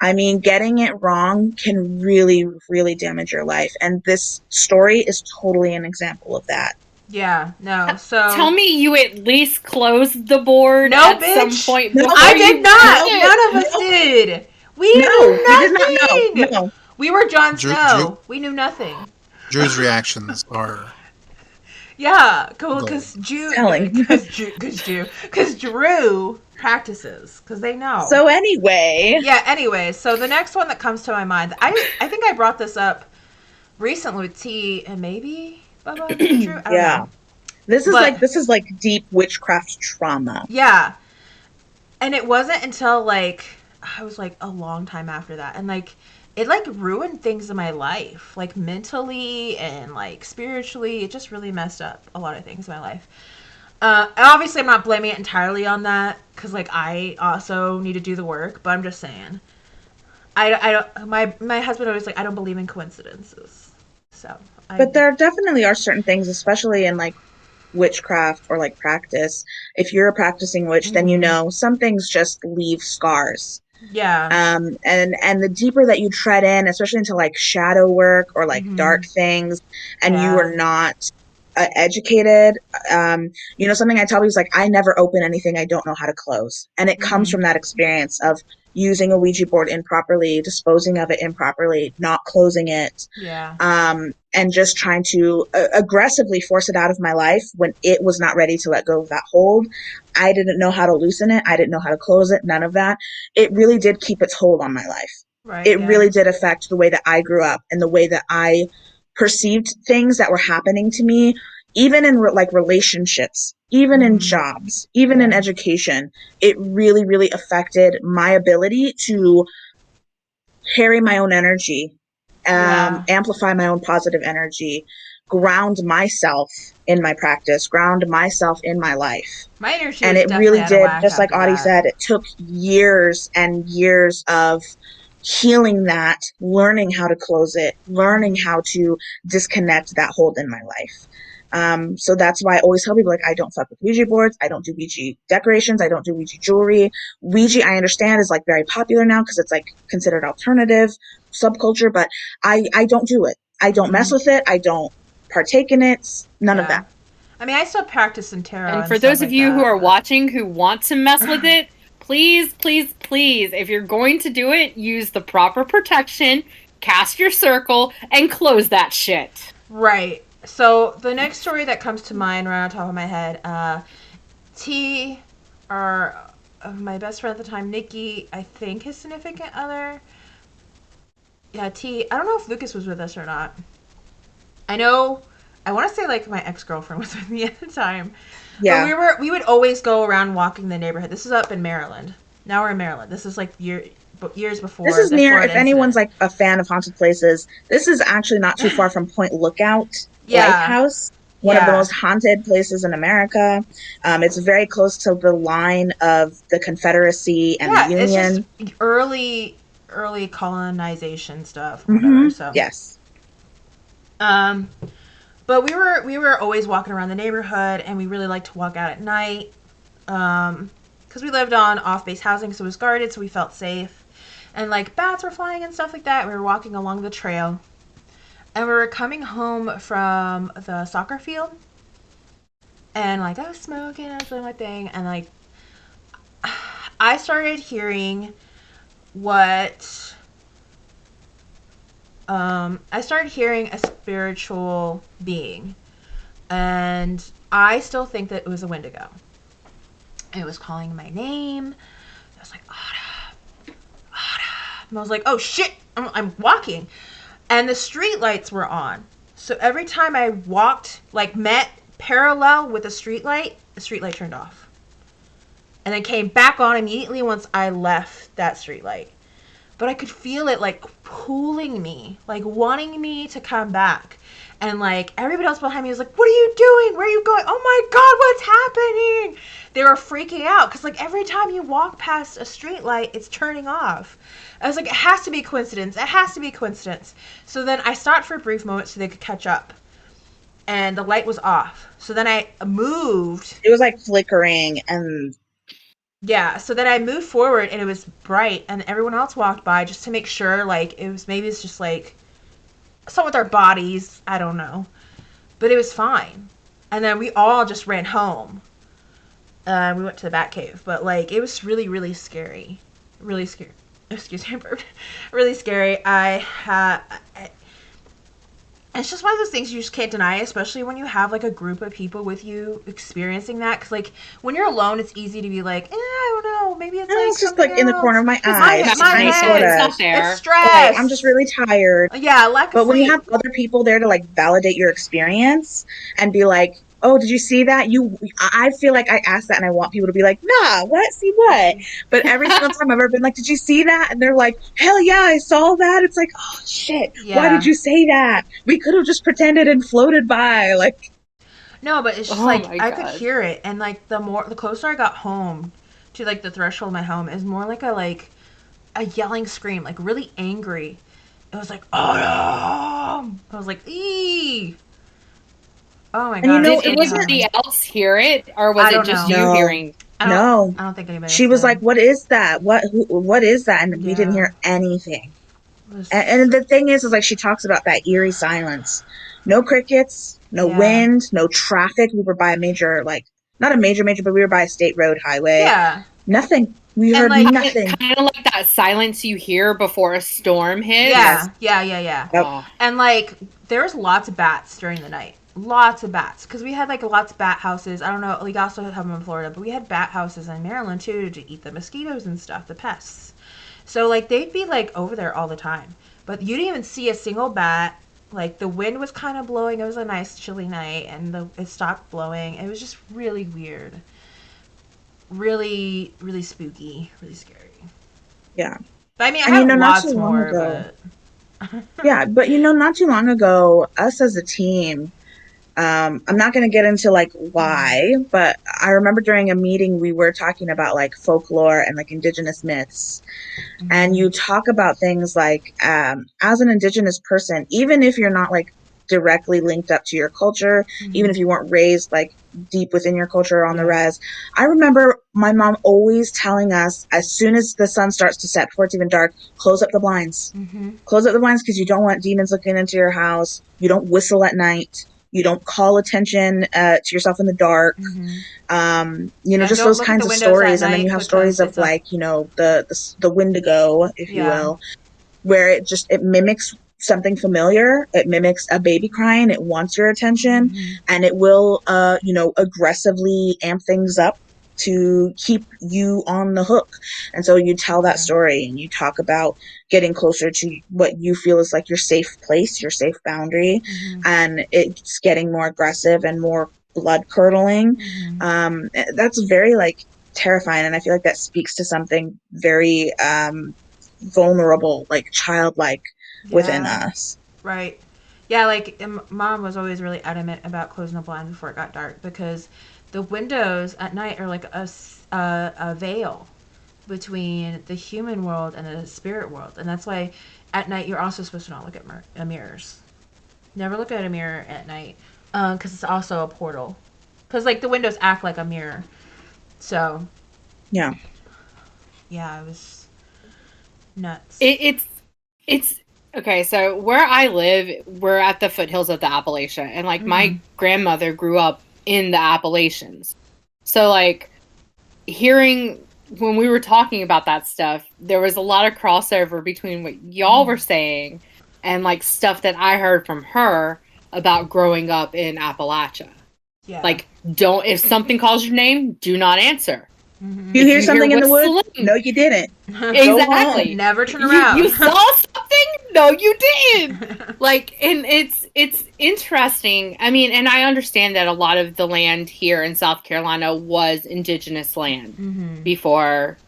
I mean, getting it wrong can really, really damage your life. And this story is totally an example of that. Yeah, no. So tell me you at least closed the board at some point. No, I did not. None of us did. We knew nothing. We did not know. No. We were Jon Snow. We knew nothing. Drew's reactions are. Yeah, cool. Because Drew practices because they know. So anyway. Yeah. Anyway, so the next one that comes to my mind, I think I brought this up recently with T and maybe Bubba. Drew. I don't know. This is like deep witchcraft trauma. Yeah, and it wasn't until like I was like a long time after that, and like it like ruined things in my life, like mentally and like spiritually. It just really messed up a lot of things in my life. Obviously, I'm not blaming it entirely on that because like I also need to do the work. But I'm just saying, I don't. My husband always like I don't believe in coincidences. So, but there definitely are certain things, especially in like witchcraft or like practice. If you're a practicing witch, then you know some things just leave scars. Yeah. And the deeper that you tread in, especially into like shadow work or like dark things, and you are not educated, something I tell people is like, I never open anything I don't know how to close. And it comes from that experience of using a Ouija board improperly, disposing of it improperly, not closing it. Yeah. And just trying to aggressively force it out of my life when it was not ready to let go of that hold. I didn't know how to loosen it. I didn't know how to close it. None of that. It really did keep its hold on my life. Right. It really did affect the way that I grew up and the way that I perceived things that were happening to me, even in like relationships, even in jobs, even in education. It really, really affected my ability to carry my own energy, amplify my own positive energy, ground myself in my practice, ground myself in my life. My energy and it really did, just like Audie said, it took years and years of healing that, learning how to close it, learning how to disconnect that hold in my life. So that's why I always tell people, like, I don't fuck with Ouija boards. I don't do Ouija decorations. I don't do Ouija jewelry. Ouija, I understand, is like very popular now because it's like considered alternative subculture, but I don't do it. I don't mess with it. I don't partake in it. None of that. I mean, I still practice in tarot. And for those of you who are watching who want to mess with it, please, please, please, if you're going to do it, use the proper protection, cast your circle, and close that shit. Right. So the next story that comes to mind right on top of my head, T, or my best friend at the time, Nikki, I think his significant other. Yeah, T. I don't know if Lucas was with us or not. I want to say like my ex-girlfriend was with me at the time. Yeah. But we would always go around walking the neighborhood. This is up in Maryland. Now we're in Maryland. This is like years before. This is near, if anyone's like a fan of haunted places, this is actually not too far from Point Lookout Lighthouse. One of the most haunted places in America. It's very close to the line of the Confederacy and the Union. It's just early colonization stuff. Whatever, so. Yes. But we were always walking around the neighborhood, and we really liked to walk out at night. Because we lived on off-base housing, so it was guarded, so we felt safe. And like bats were flying and stuff like that. We were walking along the trail, and we were coming home from the soccer field, and like I was smoking, I was doing my thing, and like I started hearing what I started hearing a spiritual being, and I still think that it was a Wendigo. It was calling my name. I was like, Autumn, Autumn. And I was like, oh shit, I'm walking. And the street lights were on. So every time I walked, like met parallel with a street light, the street light turned off. And then came back on immediately once I left that street light. But I could feel it like pulling me, like wanting me to come back. And like everybody else behind me was like, what are you doing? Where are you going? Oh my God, what's happening? They were freaking out because like every time you walk past a street light, it's turning off. I was like, it has to be coincidence. It has to be coincidence. So then I stopped for a brief moment so they could catch up. And the light was off. So then I moved. It was like flickering and Yeah, so then I moved forward and it was bright and everyone else walked by just to make sure, like, maybe it's just like something with our bodies, I don't know. But it was fine. And then we all just ran home. We went to the Bat Cave, but like it was really, really scary. Really scary. Excuse me, really scary. It's just one of those things you just can't deny, especially when you have like a group of people with you experiencing that. Because like when you're alone, it's easy to be like, I don't know, maybe it's like it's just something like in the corner of my eye. My Just kind of head, sort It's of. not there. it's stress. Like, I'm just really tired. Yeah, lack of But when sleep. you have other people there to like validate your experience and be like, oh, did you see that? I feel like I ask that and I want people to be like, nah, what? See what? But every single time I've ever been like, did you see that? And they're like, hell yeah, I saw that. It's like, oh shit, why Yeah. did you say that? We could have just pretended and floated by. Like, No, but it's just Oh like my I could God. hear it, and like the closer I got home to like the threshold of my home, is more like a yelling scream, like really angry. It was like, Autumn! I was like, ee! Oh my And you God. know, it's Did it wasn't- anybody else hear it, or was I it don't just know. you No. hearing? I don't, No. I don't think anybody She else was did. like, what is that? What is that? And we didn't Yeah. hear anything. It was- And the thing is like she talks about that eerie silence. No crickets, no Yeah. wind, no traffic. We were by a major, like, not a major, but we were by a state road highway. yeah. Nothing. We And, heard like, nothing. Kind of like that silence you hear before a storm hits. Yeah. Yeah. Yeah. Yep. Oh. And like there was lots of bats during the night. Lots of bats. Because we had like lots of bat houses. I don't know, we also have them in Florida, but we had bat houses in Maryland too to eat the mosquitoes and stuff, the pests. So like they'd be like over there all the time. But you didn't even see a single bat. Like the wind was kind of blowing. It was a nice chilly night and it stopped blowing. It was just really weird. Really, really spooky. Really scary. Yeah. But I mean, I And, have not lots too long more, ago. but Yeah, but not too long ago, us as a team, I'm not going to get into like why, but I remember during a meeting we were talking about like folklore and like indigenous myths. And you talk about things like, as an indigenous person, even if you're not like directly linked up to your culture, even if you weren't raised like deep within your culture on the res, I remember my mom always telling us, as soon as the sun starts to set, before it's even dark, close up the blinds. Close up the blinds because you don't want demons looking into your house. You don't whistle at night. You don't call attention to yourself in the dark. Just those kinds of stories. And then you have stories of like, the Wendigo, if you will, where it mimics something familiar. It mimics a baby crying. It wants your attention and it will, aggressively amp things up to keep you on the hook. And so you tell that story and you talk about getting closer to what you feel is like your safe place, your safe boundary, and it's getting more aggressive and more blood curdling. That's very like terrifying, and I feel like that speaks to something very vulnerable, like childlike within us. Right. Yeah, like Mom was always really adamant about closing the blinds before it got dark because the windows at night are like a veil between the human world and the spirit world, and that's why at night you're also supposed to not look at mirrors. Never look at a mirror at night, because it's also a portal. Because like the windows act like a mirror, So, Yeah. yeah, it was nuts. It's okay. So where I live, we're at the foothills of the Appalachia, and like my grandmother grew up in the Appalachians. So like hearing when we were talking about that stuff, there was a lot of crossover between what y'all were saying and like stuff that I heard from her about growing up in Appalachia. Yeah. Like, if something calls your name, do not answer. You hear something in the woods? whistling- No, you didn't. Exactly. Never turn around. You saw something? No, you didn't. Like, and it's interesting. I mean, and I understand that a lot of the land here in South Carolina was indigenous land before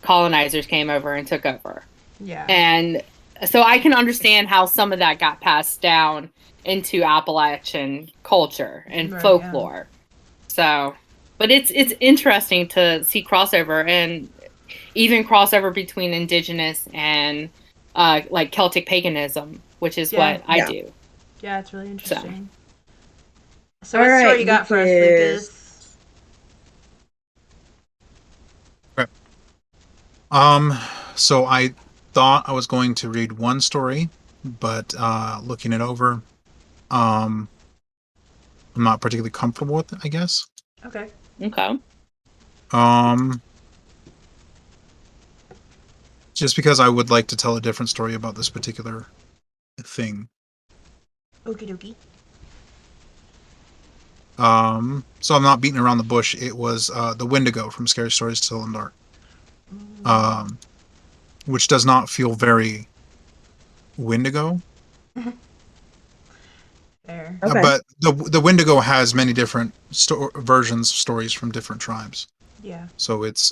colonizers came over and took over. Yeah. And so I can understand how some of that got passed down into Appalachian culture and folklore. So, but it's interesting to see crossover, and even crossover between indigenous and like Celtic paganism, which is what I do. Yeah, it's really interesting. So All what story right, you got for us, Lucas? Okay. So I thought I was going to read one story, but looking it over, I'm not particularly comfortable with it, I guess. Okay. Just because I would like to tell a different story about this particular thing. Okie dokie. So I'm not beating around the bush. It was the Wendigo from Scary Stories to Tell in the Dark. Which does not feel very Wendigo. Fair. Okay. But the Wendigo has many different versions of stories from different tribes. Yeah. So it's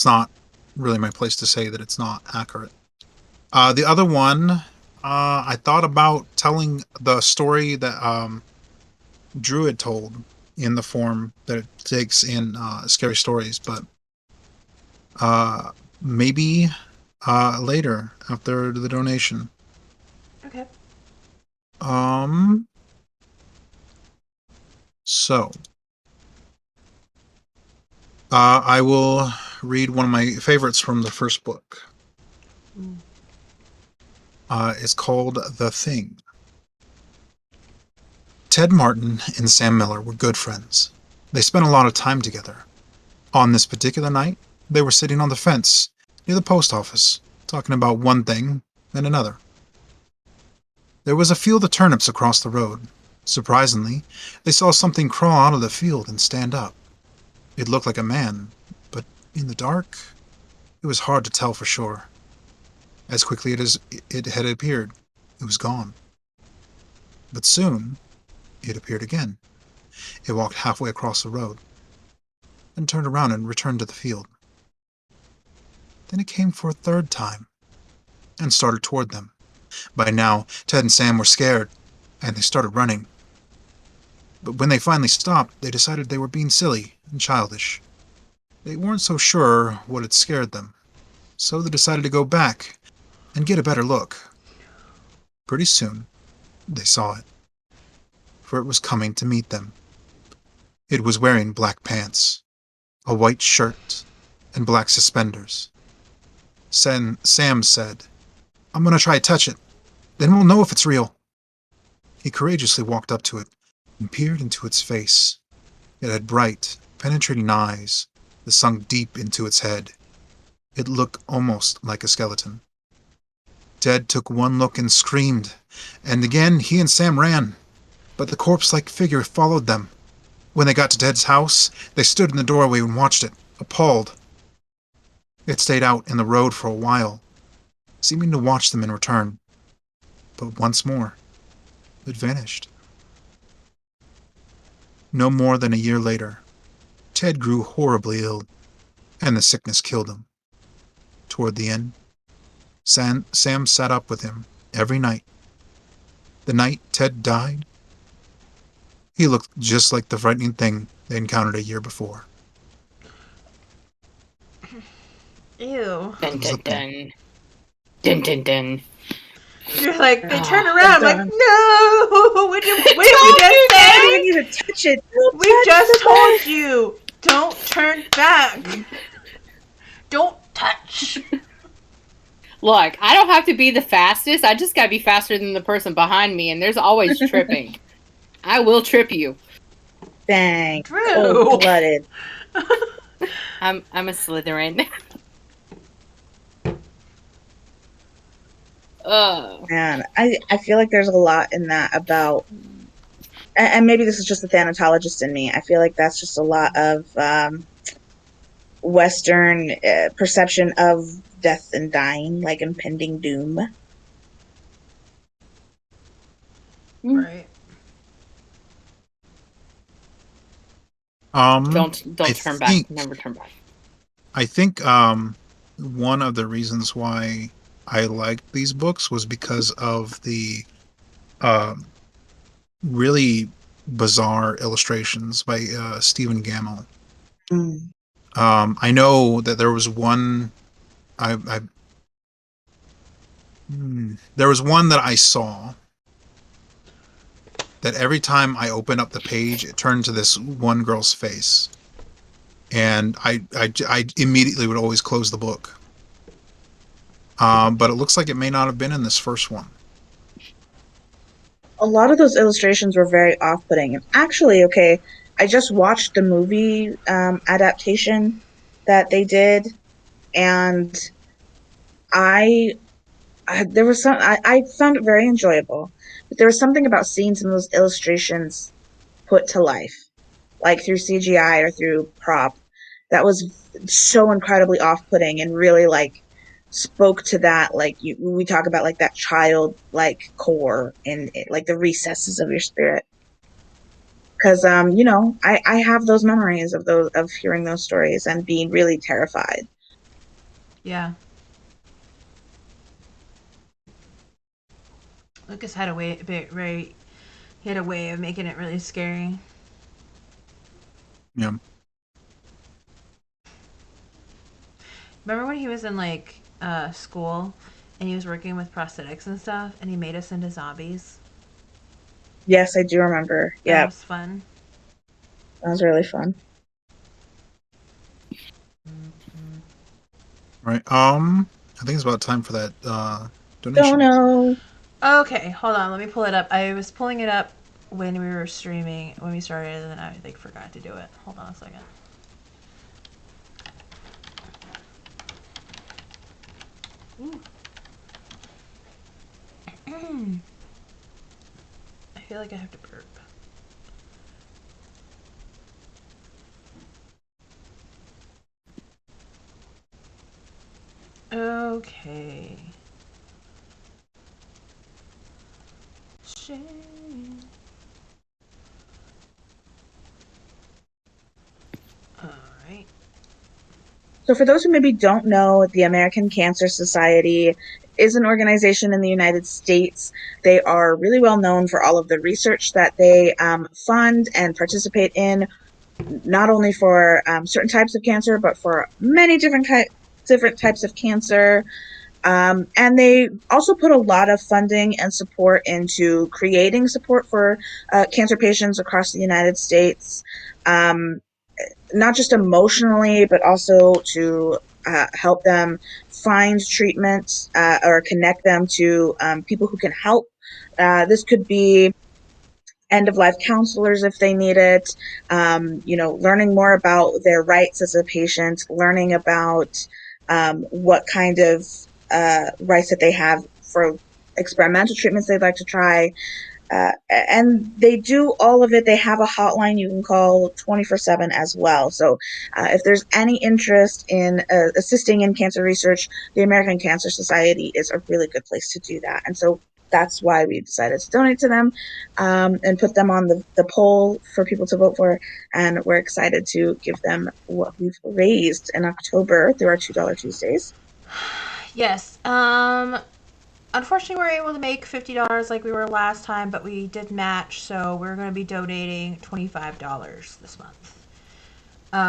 not really my place to say that it's not accurate. The other one, I thought about telling the story that Drew had told in the form that it takes in Scary Stories, but maybe later after the donation. Okay. So I will read one of my favorites from the first book. It's called The Thing. Ted Martin and Sam Miller were good friends. They spent a lot of time together. On this particular night, they were sitting on the fence near the post office, talking about one thing and another. There was a field of turnips across the road. Surprisingly, they saw something crawl out of the field and stand up. It looked like a man, but in the dark, it was hard to tell for sure. As quickly as it had appeared, it was gone. But soon, it appeared again. It walked halfway across the road, then turned around and returned to the field. Then it came for a third time, and started toward them. By now, Ted and Sam were scared, and they started running. But when they finally stopped, they decided they were being silly and childish. They weren't so sure what had scared them, so they decided to go back and get a better look. Pretty soon, they saw it, for it was coming to meet them. It was wearing black pants, a white shirt, and black suspenders. Sam said, "I'm going to try to touch it. Then we'll know if it's real." He courageously walked up to it and peered into its face. It had bright, penetrating eyes that sunk deep into its head. It looked almost like a skeleton. Ted took one look and screamed, and again he and Sam ran, but the corpse-like figure followed them. When they got to Ted's house, they stood in the doorway and watched it, appalled. It stayed out in the road for a while, seeming to watch them in return. But once more, it vanished. No more than a year later, Ted grew horribly ill, and the sickness killed him. Toward the end, Sam sat up with him every night. The night Ted died, he looked just like the frightening thing they encountered a year before. Ew. Dun dun dun. Dun dun dun. You're like, they turn around, like, no! What did we just I say? didn't even touch it. We just told you. Don't turn back. Don't touch. Look, I don't have to be the fastest. I just gotta be faster than the person behind me, and there's always tripping. I will trip you. Dang. Drew. Cold-blooded. I'm a Slytherin. Man, I feel like there's a lot in that about, and maybe this is just the thanatologist in me. I feel like that's just a lot of Western perception of death and dying, like impending doom. Right. Don't I turn think, back. Never turn back. I think one of the reasons why I liked these books was because of the um, really bizarre illustrations by Stephen Gammell. Mm. I know that there was one. There was one that I saw that every time I opened up the page, it turned to this one girl's face, and I immediately would always close the book. But it looks like it may not have been in this first one. A lot of those illustrations were very off-putting. And actually, okay, I just watched the movie adaptation that they did, and I, there was I found it very enjoyable, but there was something about seeing some of those illustrations put to life, like through CGI or through prop, that was so incredibly off-putting and really like spoke to that, like we talk about like that child like core and like the recesses of your spirit. Because I have those memories of those of hearing those stories and being really terrified. Yeah. Lucas had a way, very, he had a way of making it really scary. Yeah. Remember when he was in like school and he was working with prosthetics and stuff, and he made us into zombies? Yes, I do remember. That Yep, was fun. that was really fun. Right. I think it's about time for that Don't donation. know. Okay, hold on. Let me pull it up. I was pulling it up when we were streaming, when we started, and then I like forgot to do it. Hold on a second. Ooh. I feel like I have to burp. Okay. Shame. All right. So, for those who maybe don't know, the American Cancer Society is an organization in the United States. They are really well known for all of the research that they fund and participate in, not only for certain types of cancer, but for many different types of cancer. And they also put a lot of funding and support into creating support for cancer patients across the United States. Um, not just emotionally, but also to help them find treatment or connect them to people who can help. This could be end of life counselors if they need it, learning more about their rights as a patient, learning about what kind of rights that they have for experimental treatments they'd like to try, and they do all of it. They have a hotline you can call 24/7 as well. So if there's any interest in assisting in cancer research, the American Cancer Society is a really good place to do that. And so that's why we decided to donate to them and put them on the poll for people to vote for. And we're excited to give them what we've raised in October through our $2 Tuesdays. Yes. Unfortunately, we were able to make $50 like we were last time, but we did match, so we're going to be donating $25 this month,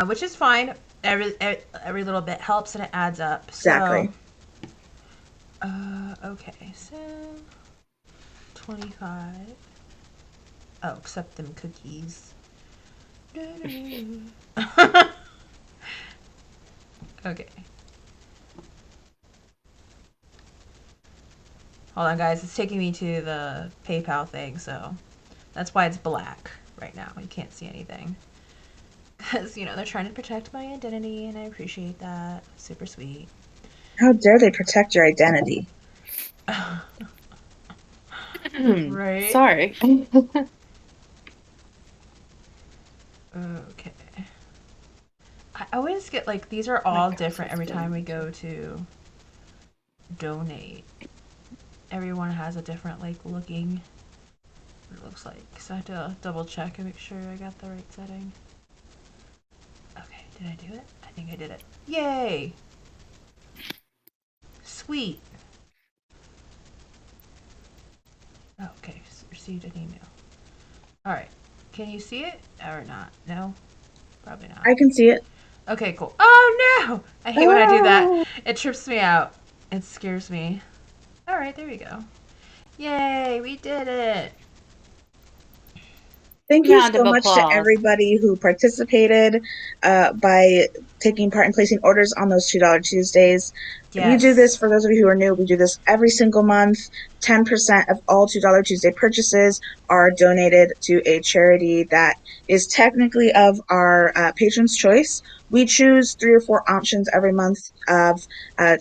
which is fine. Every little bit helps and it adds up. Exactly. So, okay, so 25. Oh, except them cookies. Okay. Hold on, guys. It's taking me to the PayPal thing, so that's why it's black right now. You can't see anything. Because, they're trying to protect my identity, and I appreciate that. Super sweet. How dare they protect your identity? Right? Sorry. Okay. I always get, these are all different every time we go to donate. Everyone has a different, looking, it looks like. So I have to double check and make sure I got the right setting. Okay, did I do it? I think I did it. Yay! Sweet. Oh, okay, received an email. Alright, can you see it or not? No? Probably not. I can see it. Okay, cool. Oh no! I hate when I do that. It trips me out. It scares me. Alright, there we go. Yay, we did it! Thank you Round so of much to applause. everybody who participated by taking part in placing orders on those $2 Tuesdays. Yes. We do this, for those of you who are new, we do this every single month. 10% of all $2 Tuesday purchases are donated to a charity that is technically of our patrons' choice. We choose 3 or 4 options every month of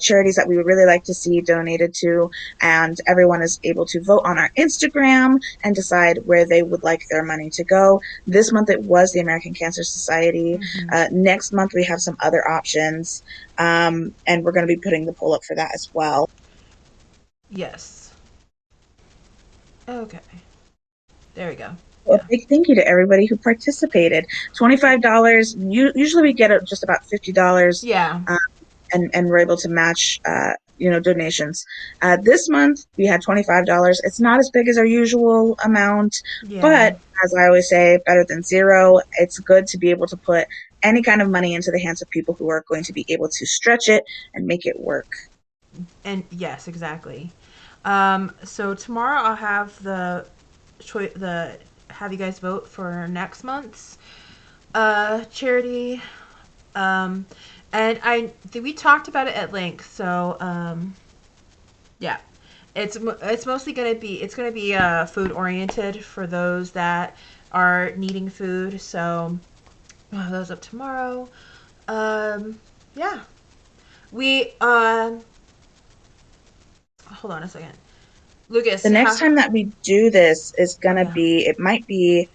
charities that we would really like to see donated to, and everyone is able to vote on our Instagram and decide where they would like their money to go. This month it was the American Cancer Society. Next month we have some other options, and we're going to be putting the poll up for that as well. Yes. Okay. There we go. Well, a big thank you to everybody who participated. $25. Usually we get just about $50. Yeah. And we're able to match, donations. This month we had $25. It's not as big as our usual amount, but as I always say, better than zero. It's good to be able to put any kind of money into the hands of people who are going to be able to stretch it and make it work. And yes, exactly. So tomorrow I'll have have you guys vote for next month's charity. And we talked about it at length. So yeah, it's mostly gonna be food oriented for those that are needing food. So we'll have those up tomorrow. Yeah, we hold on a second. Lucas, the next time that we do this is going to be, it might be,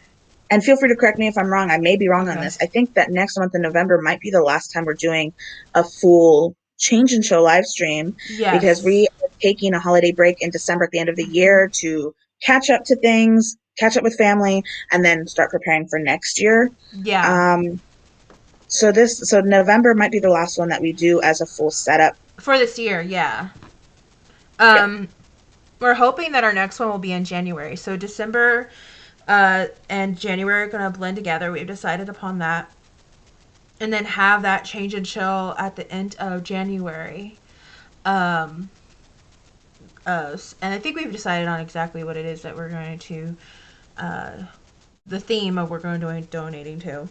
and feel free to correct me if I'm wrong. I may be wrong on this. I think that next month in November might be the last time we're doing a full Change and Show live stream, because we are taking a holiday break in December at the end of the year to catch up to things, catch up with family, and then start preparing for next year. Yeah. So November might be the last one that we do as a full setup for this year. Yeah. We're hoping that our next one will be in January. So December and January are going to blend together. We've decided upon that. And then have that Change and Chill at the end of January. And I think we've decided on exactly what it is that we're going to, the theme of we're going to be donating to.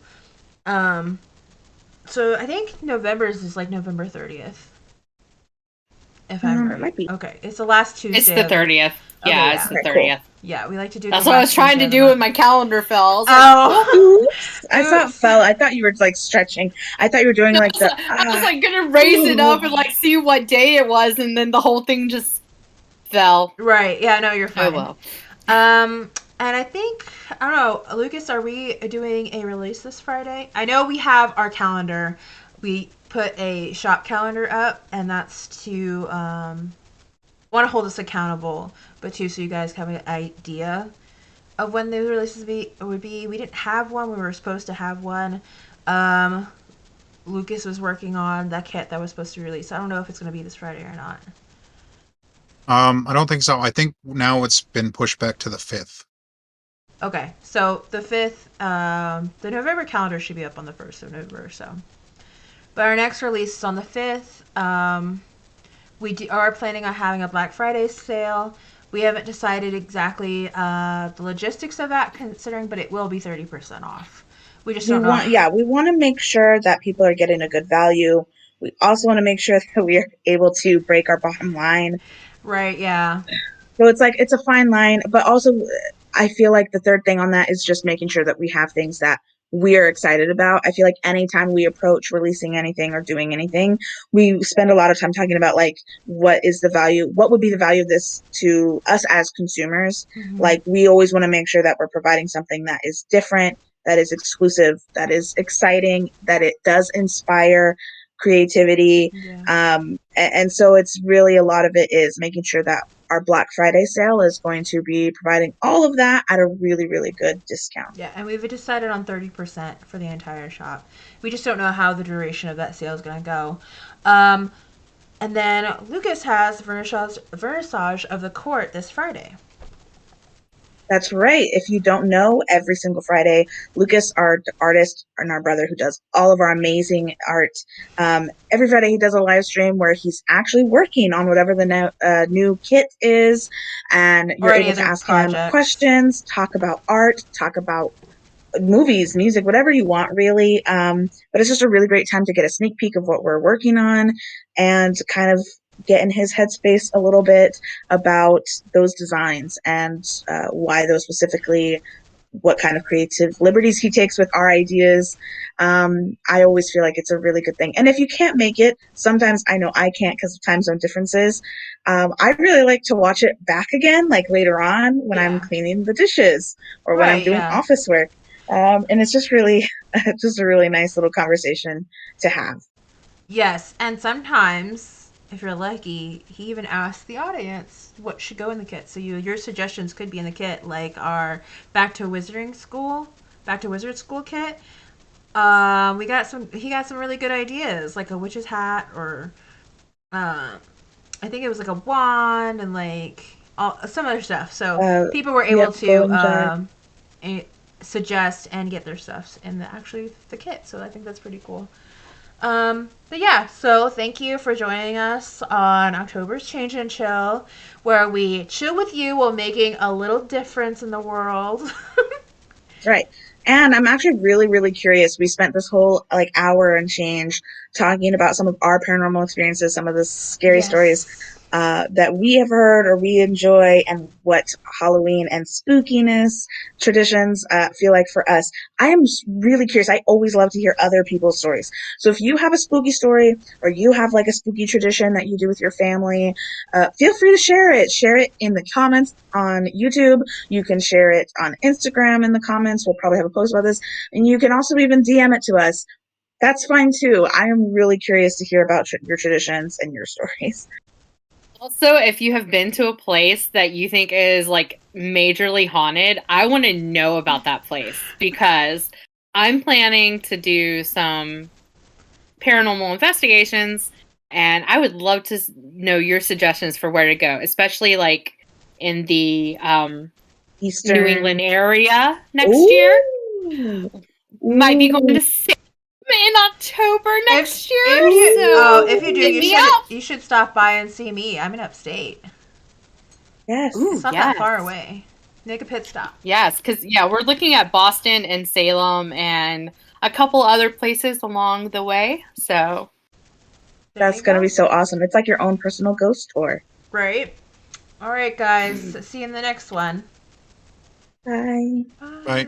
So I think November's is November 30th. If I'm right. It might be. Okay, it's the last Tuesday. It's the 30th. Yeah, it's the 30th. Cool. Yeah, we like to do. That's what I was trying to do when my calendar fell. Oops! I thought fell. I thought you were stretching. I thought you were doing I was gonna raise it up and see what day it was, and then the whole thing just fell. Right. Yeah. No, you're fine. Oh well. And I think I don't know, Lucas. Are we doing a release this Friday? I know we have our calendar. We put a shop calendar up, and that's to want to hold us accountable, but too so you guys have an idea of when the releases would be. We didn't have one. We were supposed to have one. Lucas was working on that kit that was supposed to be released. I don't know if it's going to be this Friday or not. I don't think so. I think now it's been pushed back to the 5th. Okay, so the 5th, the November calendar should be up on the 1st of November, so. But our next release is on the 5th. We are planning on having a Black Friday sale. We haven't decided exactly the logistics of that, considering, but it will be 30% off. We just we don't know. want to make sure that people are getting a good value. We also want to make sure that we are able to break our bottom line. Right, yeah. So it's a fine line, but also I feel like the third thing on that is just making sure that we have things that we're excited about. I feel like anytime we approach releasing anything or doing anything, we spend a lot of time talking about like what would be the value of this to us as consumers. Mhm. Like we always want to make sure that we're providing something that is different, that is exclusive, that is exciting, that it does inspire creativity. Yeah. And so it's really a lot of it is making sure that our Black Friday sale is going to be providing all of that at a really, really good discount. Yeah, and we've decided on 30% for the entire shop. We just don't know how the duration of that sale is going to go. And then Lucas has vernissage of the court this Friday. That's right. If you don't know, every single Friday, Lucas, our artist and our brother who does all of our amazing art, every Friday he does a live stream where he's actually working on whatever the new kit is, and you're able to ask him questions, talk about art, talk about movies, music, whatever you want, really. But it's just a really great time to get a sneak peek of what we're working on and kind of get in his headspace a little bit about those designs and why those specifically, what kind of creative liberties he takes with our ideas. I always feel like it's a really good thing. And if you can't make it, sometimes I know I can't because of time zone differences. I really like to watch it back again, like later on when I'm cleaning the dishes or when I'm doing office work. And it's just really, just a really nice little conversation to have. Yes, and sometimes, if you're lucky, he even asks the audience what should go in the kit. So your suggestions could be in the kit, like our Back to Wizard School kit. He got some really good ideas, like a witch's hat, or I think it was like a wand and like some other stuff. So people were able to suggest and get their stuffs in the kit. So I think that's pretty cool. But yeah, so thank you for joining us on October's Change and Chill, where we chill with you while making a little difference in the world. Right. And I'm actually really, really curious. We spent this whole like hour and change talking about some of our paranormal experiences, some of the scary stories that we have heard or we enjoy, and what Halloween and spookiness traditions feel like for us. I am really curious. I always love to hear other people's stories. So if you have a spooky story or you have like a spooky tradition that you do with your family, feel free to share it. Share it in the comments on YouTube. You can share it on Instagram in the comments. We'll probably have a post about this. And you can also even DM it to us. That's fine too. I am really curious to hear about your traditions and your stories. Also, if you have been to a place that you think is like majorly haunted, I want to know about that place because I'm planning to do some paranormal investigations and I would love to know your suggestions for where to go, especially like in the Eastern New England area next year. Might be going to Salem in October next year. If you do, you should stop by and see me. I'm in upstate. Yes. It's not that far away. Make a pit stop. Yes, because we're looking at Boston and Salem and a couple other places along the way. So that's going to be so awesome. It's like your own personal ghost tour. Right. All right, guys. See you in the next one. Bye. Bye.